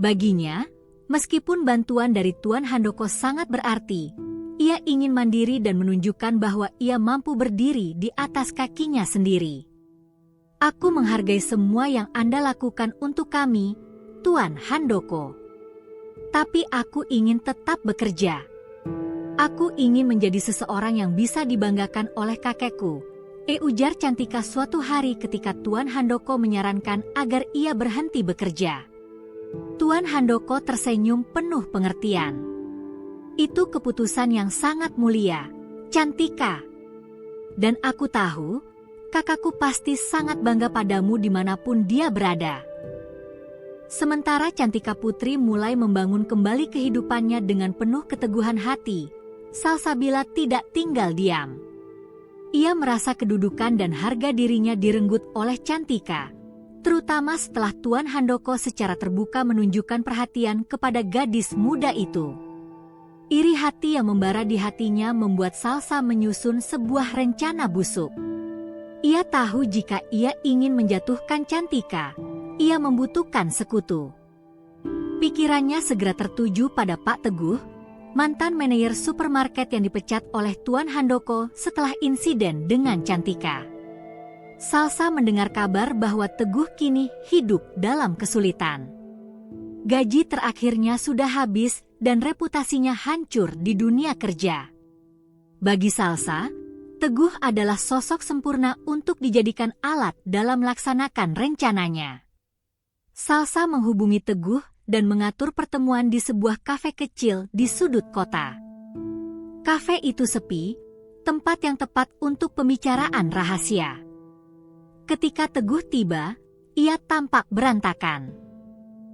Baginya, meskipun bantuan dari Tuan Handoko sangat berarti, ia ingin mandiri dan menunjukkan bahwa ia mampu berdiri di atas kakinya sendiri. Aku menghargai semua yang Anda lakukan untuk kami, Tuan Handoko. Tapi aku ingin tetap bekerja. Aku ingin menjadi seseorang yang bisa dibanggakan oleh kakekku, ujar Cantika suatu hari ketika Tuan Handoko menyarankan agar ia berhenti bekerja. Tuan Handoko tersenyum penuh pengertian. Itu keputusan yang sangat mulia, Cantika. Dan aku tahu, kakakku pasti sangat bangga padamu dimanapun dia berada. Sementara Cantika Putri mulai membangun kembali kehidupannya dengan penuh keteguhan hati, Salsabila tidak tinggal diam. Ia merasa kedudukan dan harga dirinya direnggut oleh Cantika, terutama setelah Tuan Handoko secara terbuka menunjukkan perhatian kepada gadis muda itu. Iri hati yang membara di hatinya membuat Salsa menyusun sebuah rencana busuk. Ia tahu jika ia ingin menjatuhkan Cantika, ia membutuhkan sekutu. Pikirannya segera tertuju pada Pak Teguh, mantan manajer supermarket yang dipecat oleh Tuan Handoko setelah insiden dengan Cantika. Salsa mendengar kabar bahwa Teguh kini hidup dalam kesulitan. Gaji terakhirnya sudah habis dan reputasinya hancur di dunia kerja. Bagi Salsa, Teguh adalah sosok sempurna untuk dijadikan alat dalam melaksanakan rencananya. Salsa menghubungi Teguh dan mengatur pertemuan di sebuah kafe kecil di sudut kota. Kafe itu sepi, tempat yang tepat untuk pembicaraan rahasia. Ketika Teguh tiba, ia tampak berantakan.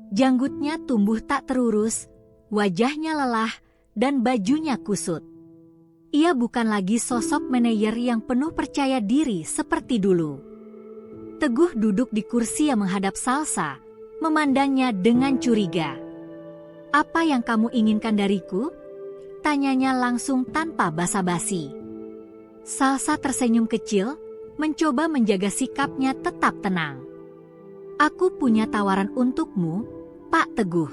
Janggutnya tumbuh tak terurus, wajahnya lelah, dan bajunya kusut. Ia bukan lagi sosok manajer yang penuh percaya diri seperti dulu. Teguh duduk di kursi yang menghadap Salsa, memandangnya dengan curiga. "Apa yang kamu inginkan dariku?" tanyanya langsung tanpa basa-basi. Salsa tersenyum kecil, mencoba menjaga sikapnya tetap tenang. "Aku punya tawaran untukmu, Pak Teguh.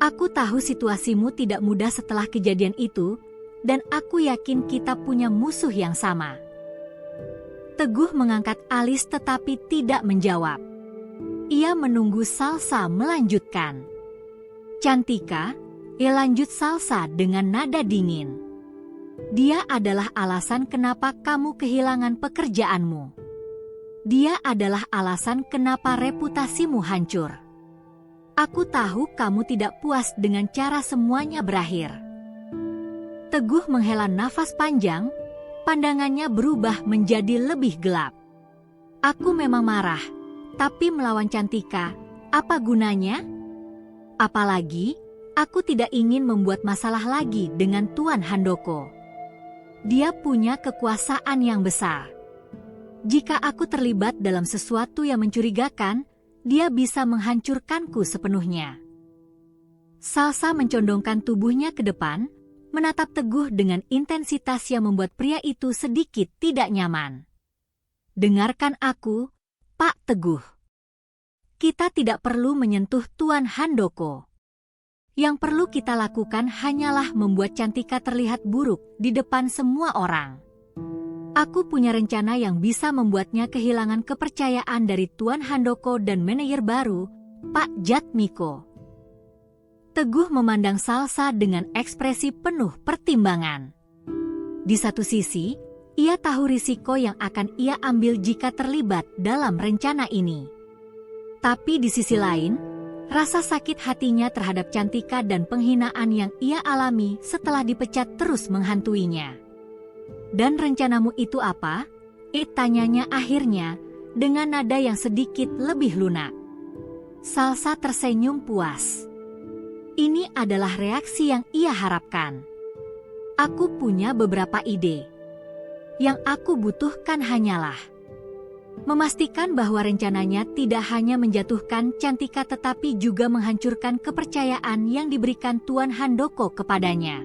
Aku tahu situasimu tidak mudah setelah kejadian itu, dan aku yakin kita punya musuh yang sama." Teguh mengangkat alis tetapi tidak menjawab. Ia menunggu Salsa melanjutkan. "Cantika, Lanjut Salsa dengan nada dingin. Dia adalah alasan kenapa kamu kehilangan pekerjaanmu. Dia adalah alasan kenapa reputasimu hancur. Aku tahu kamu tidak puas dengan cara semuanya berakhir. Teguh menghela nafas panjang, pandangannya berubah menjadi lebih gelap. Aku memang marah, tapi melawan Cantika, apa gunanya? Apalagi, aku tidak ingin membuat masalah lagi dengan Tuan Handoko. Dia punya kekuasaan yang besar. Jika aku terlibat dalam sesuatu yang mencurigakan, dia bisa menghancurkanku sepenuhnya. Salsa mencondongkan tubuhnya ke depan, menatap Teguh dengan intensitas yang membuat pria itu sedikit tidak nyaman. Dengarkan aku, Pak Teguh. Kita tidak perlu menyentuh Tuan Handoko. Yang perlu kita lakukan hanyalah membuat Cantika terlihat buruk di depan semua orang. Aku punya rencana yang bisa membuatnya kehilangan kepercayaan dari Tuan Handoko dan manajer baru, Pak Jatmiko. Teguh memandang Salsa dengan ekspresi penuh pertimbangan. Di satu sisi, ia tahu risiko yang akan ia ambil jika terlibat dalam rencana ini. Tapi di sisi lain, rasa sakit hatinya terhadap Cantika dan penghinaan yang ia alami setelah dipecat terus menghantuinya. Dan rencanamu itu apa? Tanyanya akhirnya, dengan nada yang sedikit lebih lunak. Salsa tersenyum puas. Ini adalah reaksi yang ia harapkan. Aku punya beberapa ide. Yang aku butuhkan hanyalah memastikan bahwa rencananya tidak hanya menjatuhkan Cantika tetapi juga menghancurkan kepercayaan yang diberikan Tuan Handoko kepadanya.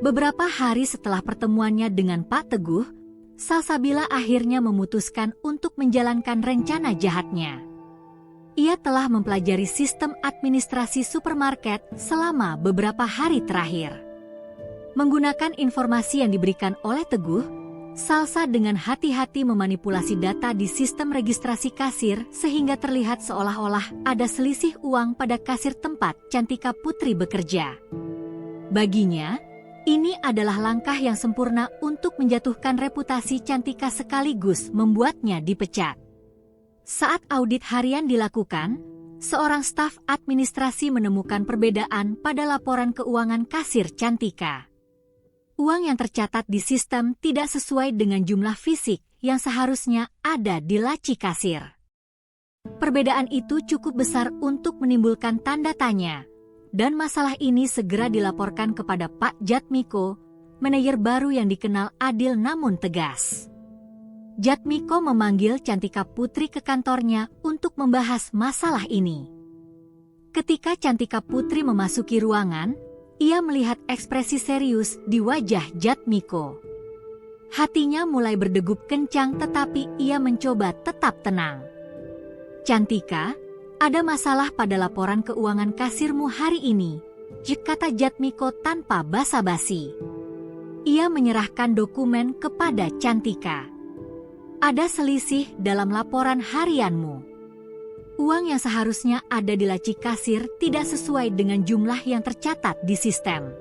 Beberapa hari setelah pertemuannya dengan Pak Teguh, Salsabila akhirnya memutuskan untuk menjalankan rencana jahatnya. Ia telah mempelajari sistem administrasi supermarket selama beberapa hari terakhir. Menggunakan informasi yang diberikan oleh Teguh, Salsa dengan hati-hati memanipulasi data di sistem registrasi kasir sehingga terlihat seolah-olah ada selisih uang pada kasir tempat Cantika Putri bekerja. Baginya, ini adalah langkah yang sempurna untuk menjatuhkan reputasi Cantika sekaligus membuatnya dipecat. Saat audit harian dilakukan, seorang staf administrasi menemukan perbedaan pada laporan keuangan kasir Cantika. Uang yang tercatat di sistem tidak sesuai dengan jumlah fisik yang seharusnya ada di laci kasir. Perbedaan itu cukup besar untuk menimbulkan tanda tanya, dan masalah ini segera dilaporkan kepada Pak Jatmiko, manajer baru yang dikenal adil namun tegas. Jatmiko memanggil Cantika Putri ke kantornya untuk membahas masalah ini. Ketika Cantika Putri memasuki ruangan, ia melihat ekspresi serius di wajah Jatmiko. Hatinya mulai berdegup kencang tetapi ia mencoba tetap tenang. Cantika, ada masalah pada laporan keuangan kasirmu hari ini, kata Jatmiko tanpa basa-basi. Ia menyerahkan dokumen kepada Cantika. Ada selisih dalam laporan harianmu. Uang yang seharusnya ada di laci kasir tidak sesuai dengan jumlah yang tercatat di sistem.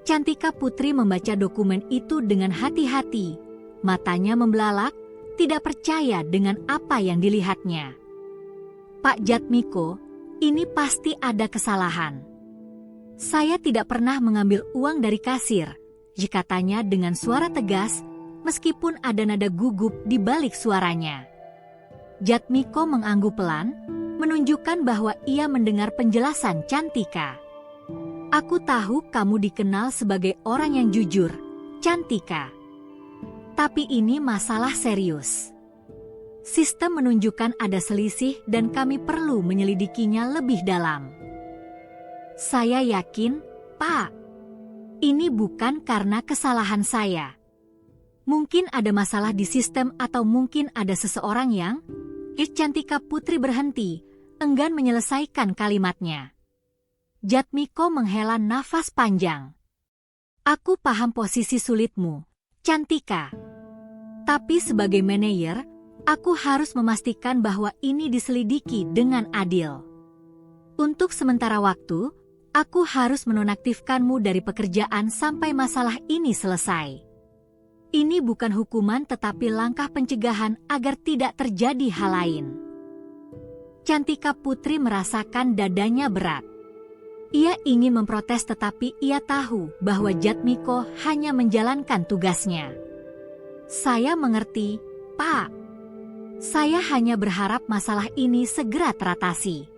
Cantika Putri membaca dokumen itu dengan hati-hati, matanya membelalak, tidak percaya dengan apa yang dilihatnya. Pak Jatmiko, ini pasti ada kesalahan. Saya tidak pernah mengambil uang dari kasir, katanya dengan suara tegas, meskipun ada nada gugup di balik suaranya. Jatmiko mengangguk pelan, menunjukkan bahwa ia mendengar penjelasan Cantika. Aku tahu kamu dikenal sebagai orang yang jujur, Cantika. Tapi ini masalah serius. Sistem menunjukkan ada selisih dan kami perlu menyelidikinya lebih dalam. Saya yakin, Pak, ini bukan karena kesalahan saya. Mungkin ada masalah di sistem atau mungkin ada seseorang yang... Cantika Putri berhenti, enggan menyelesaikan kalimatnya. Jatmiko menghela nafas panjang. Aku paham posisi sulitmu, Cantika. Tapi sebagai manajer, aku harus memastikan bahwa ini diselidiki dengan adil. Untuk sementara waktu, Aku harus menonaktifkanmu dari pekerjaan sampai masalah ini selesai. Ini bukan hukuman tetapi langkah pencegahan agar tidak terjadi hal lain. Cantika Putri merasakan dadanya berat. Ia ingin memprotes tetapi ia tahu bahwa Jatmiko hanya menjalankan tugasnya. Saya mengerti, Pak. Saya hanya berharap masalah ini segera teratasi.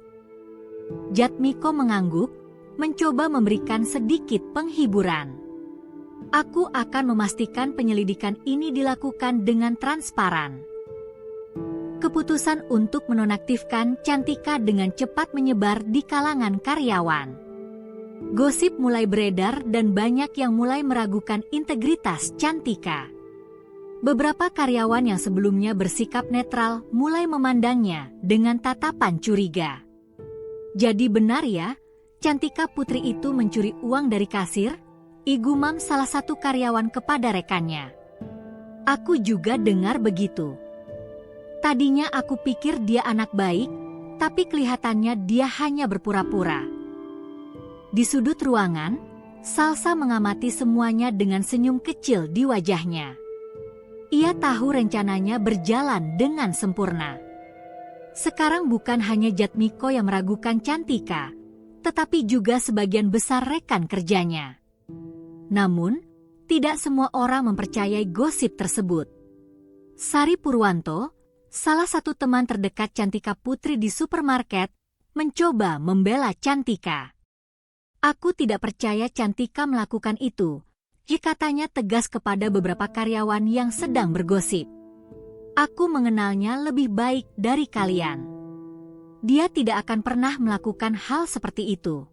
Jatmiko mengangguk, mencoba memberikan sedikit penghiburan. Aku akan memastikan penyelidikan ini dilakukan dengan transparan. Keputusan untuk menonaktifkan Cantika dengan cepat menyebar di kalangan karyawan. Gosip mulai beredar dan banyak yang mulai meragukan integritas Cantika. Beberapa karyawan yang sebelumnya bersikap netral mulai memandangnya dengan tatapan curiga. Jadi benar ya, Cantika Putri itu mencuri uang dari kasir? Igumam salah satu karyawan kepada rekannya. Aku juga dengar begitu. Tadinya aku pikir dia anak baik, tapi kelihatannya dia hanya berpura-pura. Di sudut ruangan, Salsa mengamati semuanya dengan senyum kecil di wajahnya. Ia tahu rencananya berjalan dengan sempurna. Sekarang bukan hanya Jatmiko yang meragukan Cantika, tetapi juga sebagian besar rekan kerjanya. Namun, tidak semua orang mempercayai gosip tersebut. Sari Purwanto, salah satu teman terdekat Cantika Putri di supermarket, mencoba membela Cantika. Aku tidak percaya Cantika melakukan itu, katanya tegas kepada beberapa karyawan yang sedang bergosip. Aku mengenalnya lebih baik dari kalian. Dia tidak akan pernah melakukan hal seperti itu.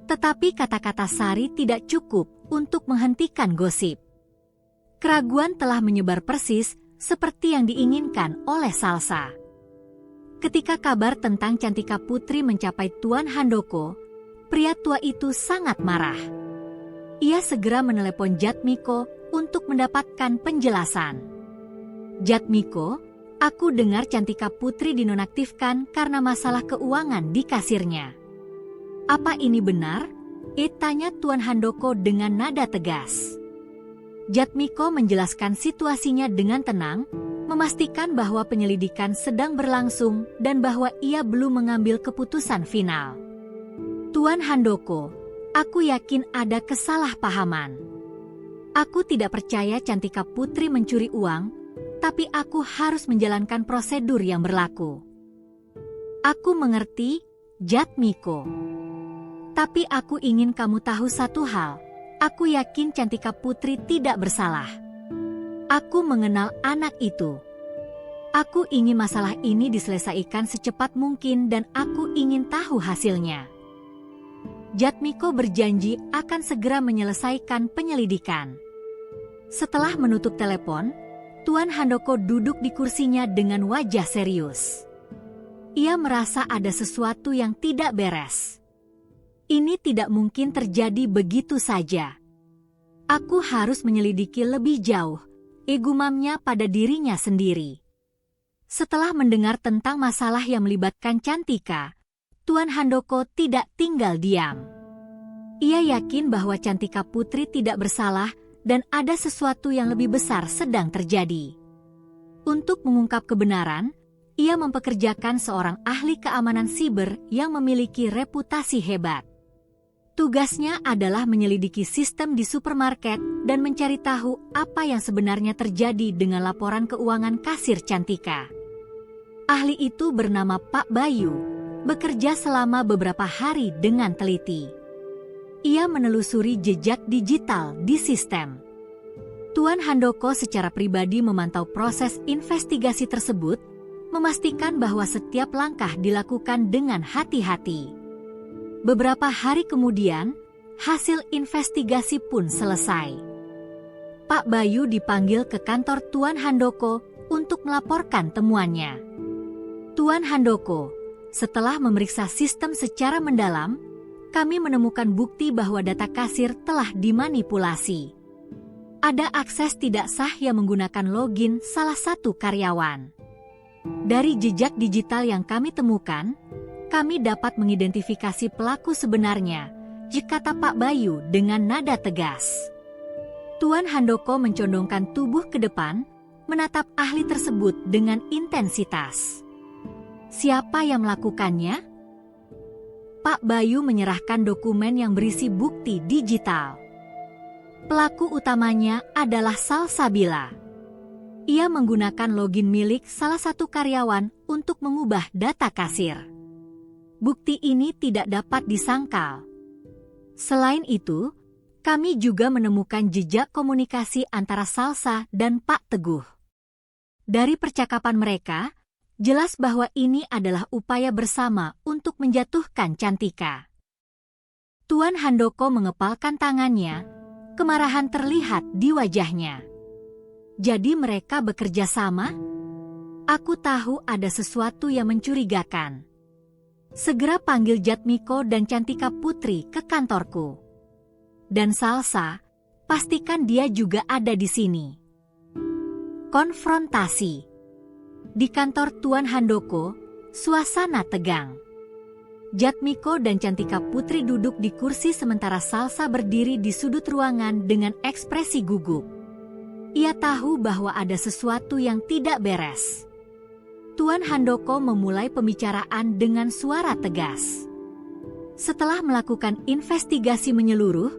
Tetapi kata-kata Sari tidak cukup untuk menghentikan gosip. Keraguan telah menyebar persis seperti yang diinginkan oleh Salsa. Ketika kabar tentang Cantika Putri mencapai Tuan Handoko, pria tua itu sangat marah. Ia segera menelepon Jatmiko untuk mendapatkan penjelasan. Jatmiko, aku dengar Cantika Putri dinonaktifkan karena masalah keuangan di kasirnya. Apa ini benar? Tanya Tuan Handoko dengan nada tegas. Jatmiko menjelaskan situasinya dengan tenang, memastikan bahwa penyelidikan sedang berlangsung dan bahwa ia belum mengambil keputusan final. Tuan Handoko, aku yakin ada kesalahpahaman. Aku tidak percaya Cantika Putri mencuri uang, tapi aku harus menjalankan prosedur yang berlaku. Aku mengerti, Jatmiko. Tapi aku ingin kamu tahu satu hal. Aku yakin Cantika Putri tidak bersalah. Aku mengenal anak itu. Aku ingin masalah ini diselesaikan secepat mungkin dan aku ingin tahu hasilnya. Jatmiko berjanji akan segera menyelesaikan penyelidikan. Setelah menutup telepon, Tuan Handoko duduk di kursinya dengan wajah serius. Ia merasa ada sesuatu yang tidak beres. Ini tidak mungkin terjadi begitu saja. Aku harus menyelidiki lebih jauh, gumamnya pada dirinya sendiri. Setelah mendengar tentang masalah yang melibatkan Cantika, Tuan Handoko tidak tinggal diam. Ia yakin bahwa Cantika Putri tidak bersalah dan ada sesuatu yang lebih besar sedang terjadi. Untuk mengungkap kebenaran, ia mempekerjakan seorang ahli keamanan siber yang memiliki reputasi hebat. Tugasnya adalah menyelidiki sistem di supermarket dan mencari tahu apa yang sebenarnya terjadi dengan laporan keuangan kasir Cantika. Ahli itu bernama Pak Bayu, bekerja selama beberapa hari dengan teliti. Ia menelusuri jejak digital di sistem. Tuan Handoko secara pribadi memantau proses investigasi tersebut, memastikan bahwa setiap langkah dilakukan dengan hati-hati. Beberapa hari kemudian, hasil investigasi pun selesai. Pak Bayu dipanggil ke kantor Tuan Handoko untuk melaporkan temuannya. Tuan Handoko, setelah memeriksa sistem secara mendalam, kami menemukan bukti bahwa data kasir telah dimanipulasi. Ada akses tidak sah yang menggunakan login salah satu karyawan. Dari jejak digital yang kami temukan, kami dapat mengidentifikasi pelaku sebenarnya, kata Pak Bayu dengan nada tegas. Tuan Handoko mencondongkan tubuh ke depan, menatap ahli tersebut dengan intensitas. Siapa yang melakukannya? Pak Bayu menyerahkan dokumen yang berisi bukti digital. Pelaku utamanya adalah Salsabila. Ia menggunakan login milik salah satu karyawan untuk mengubah data kasir. Bukti ini tidak dapat disangkal. Selain itu, kami juga menemukan jejak komunikasi antara Salsa dan Pak Teguh. Dari percakapan mereka, jelas bahwa ini adalah upaya bersama untuk menjatuhkan Cantika. Tuan Handoko mengepalkan tangannya, kemarahan terlihat di wajahnya. Jadi mereka bekerja sama? Aku tahu ada sesuatu yang mencurigakan. Segera panggil Jatmiko dan Cantika Putri ke kantorku. Dan Salsa, pastikan dia juga ada di sini. Konfrontasi. Di kantor Tuan Handoko, suasana tegang. Jatmiko dan Cantika Putri duduk di kursi sementara Salsa berdiri di sudut ruangan dengan ekspresi gugup. Ia tahu bahwa ada sesuatu yang tidak beres. Tuan Handoko memulai pembicaraan dengan suara tegas. Setelah melakukan investigasi menyeluruh,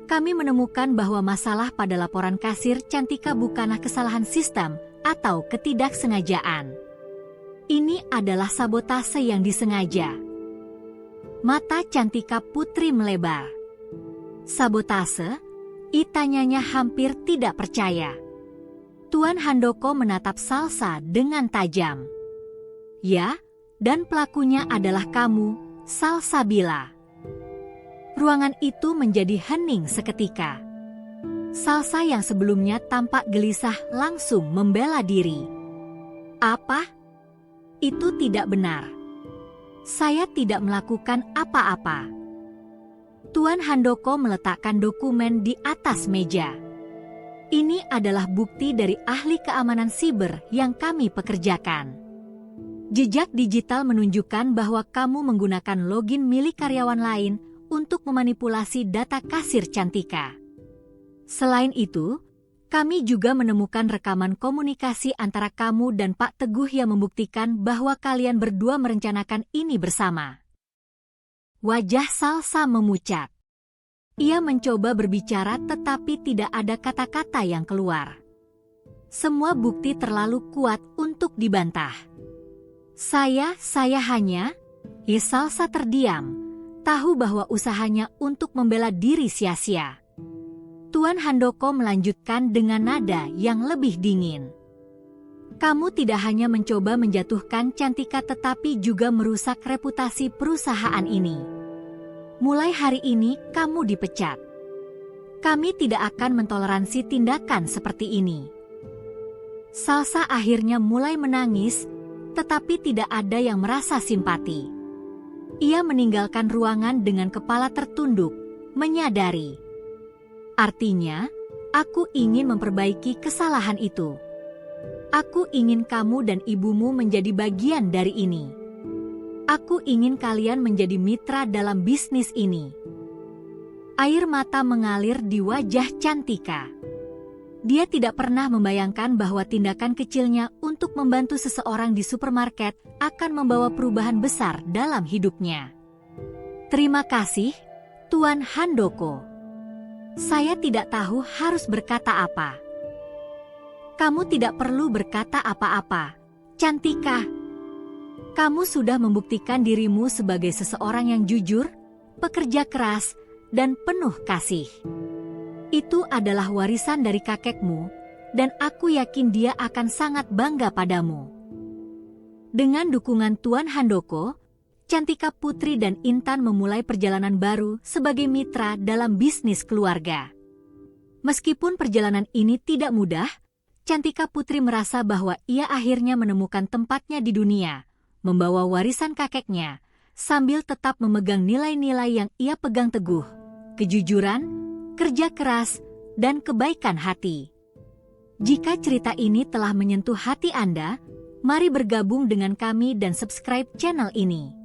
kami menemukan bahwa masalah pada laporan kasir Cantika bukanlah kesalahan sistem atau ketidaksengajaan. Ini adalah sabotase yang disengaja. Mata Cantika Putri melebar. Sabotase? Tanyanya hampir tidak percaya. Tuan Handoko menatap Salsa dengan tajam. Ya, dan pelakunya adalah kamu, Salsabila. Ruangan itu menjadi hening seketika. Salsa yang sebelumnya tampak gelisah langsung membela diri. Apa? Itu tidak benar. Saya tidak melakukan apa-apa. Tuan Handoko meletakkan dokumen di atas meja. Ini adalah bukti dari ahli keamanan siber yang kami pekerjakan. Jejak digital menunjukkan bahwa kamu menggunakan login milik karyawan lain untuk memanipulasi data kasir Cantika. Selain itu, kami juga menemukan rekaman komunikasi antara kamu dan Pak Teguh yang membuktikan bahwa kalian berdua merencanakan ini bersama. Wajah Salsa memucat. Ia mencoba berbicara tetapi tidak ada kata-kata yang keluar. Semua bukti terlalu kuat untuk dibantah. Saya hanya... Salsa terdiam, tahu bahwa usahanya untuk membela diri sia-sia. Tuan Handoko melanjutkan dengan nada yang lebih dingin. Kamu tidak hanya mencoba menjatuhkan Cantika tetapi juga merusak reputasi perusahaan ini. Mulai hari ini kamu dipecat. Kami tidak akan mentoleransi tindakan seperti ini. Salsa akhirnya mulai menangis, tetapi tidak ada yang merasa simpati. Ia meninggalkan ruangan dengan kepala tertunduk, menyadari. Artinya, aku ingin memperbaiki kesalahan itu. Aku ingin kamu dan ibumu menjadi bagian dari ini. Aku ingin kalian menjadi mitra dalam bisnis ini. Air mata mengalir di wajah Cantika. Dia tidak pernah membayangkan bahwa tindakan kecilnya untuk membantu seseorang di supermarket akan membawa perubahan besar dalam hidupnya. Terima kasih, Tuan Handoko. Saya tidak tahu harus berkata apa. Kamu tidak perlu berkata apa-apa, Cantika. Kamu sudah membuktikan dirimu sebagai seseorang yang jujur, pekerja keras, dan penuh kasih. Itu adalah warisan dari kakekmu, dan aku yakin dia akan sangat bangga padamu. Dengan dukungan Tuan Handoko, Cantika Putri dan Intan memulai perjalanan baru sebagai mitra dalam bisnis keluarga. Meskipun perjalanan ini tidak mudah, Cantika Putri merasa bahwa ia akhirnya menemukan tempatnya di dunia, membawa warisan kakeknya, sambil tetap memegang nilai-nilai yang ia pegang teguh, kejujuran, kerja keras, dan kebaikan hati. Jika cerita ini telah menyentuh hati Anda, mari bergabung dengan kami dan subscribe channel ini.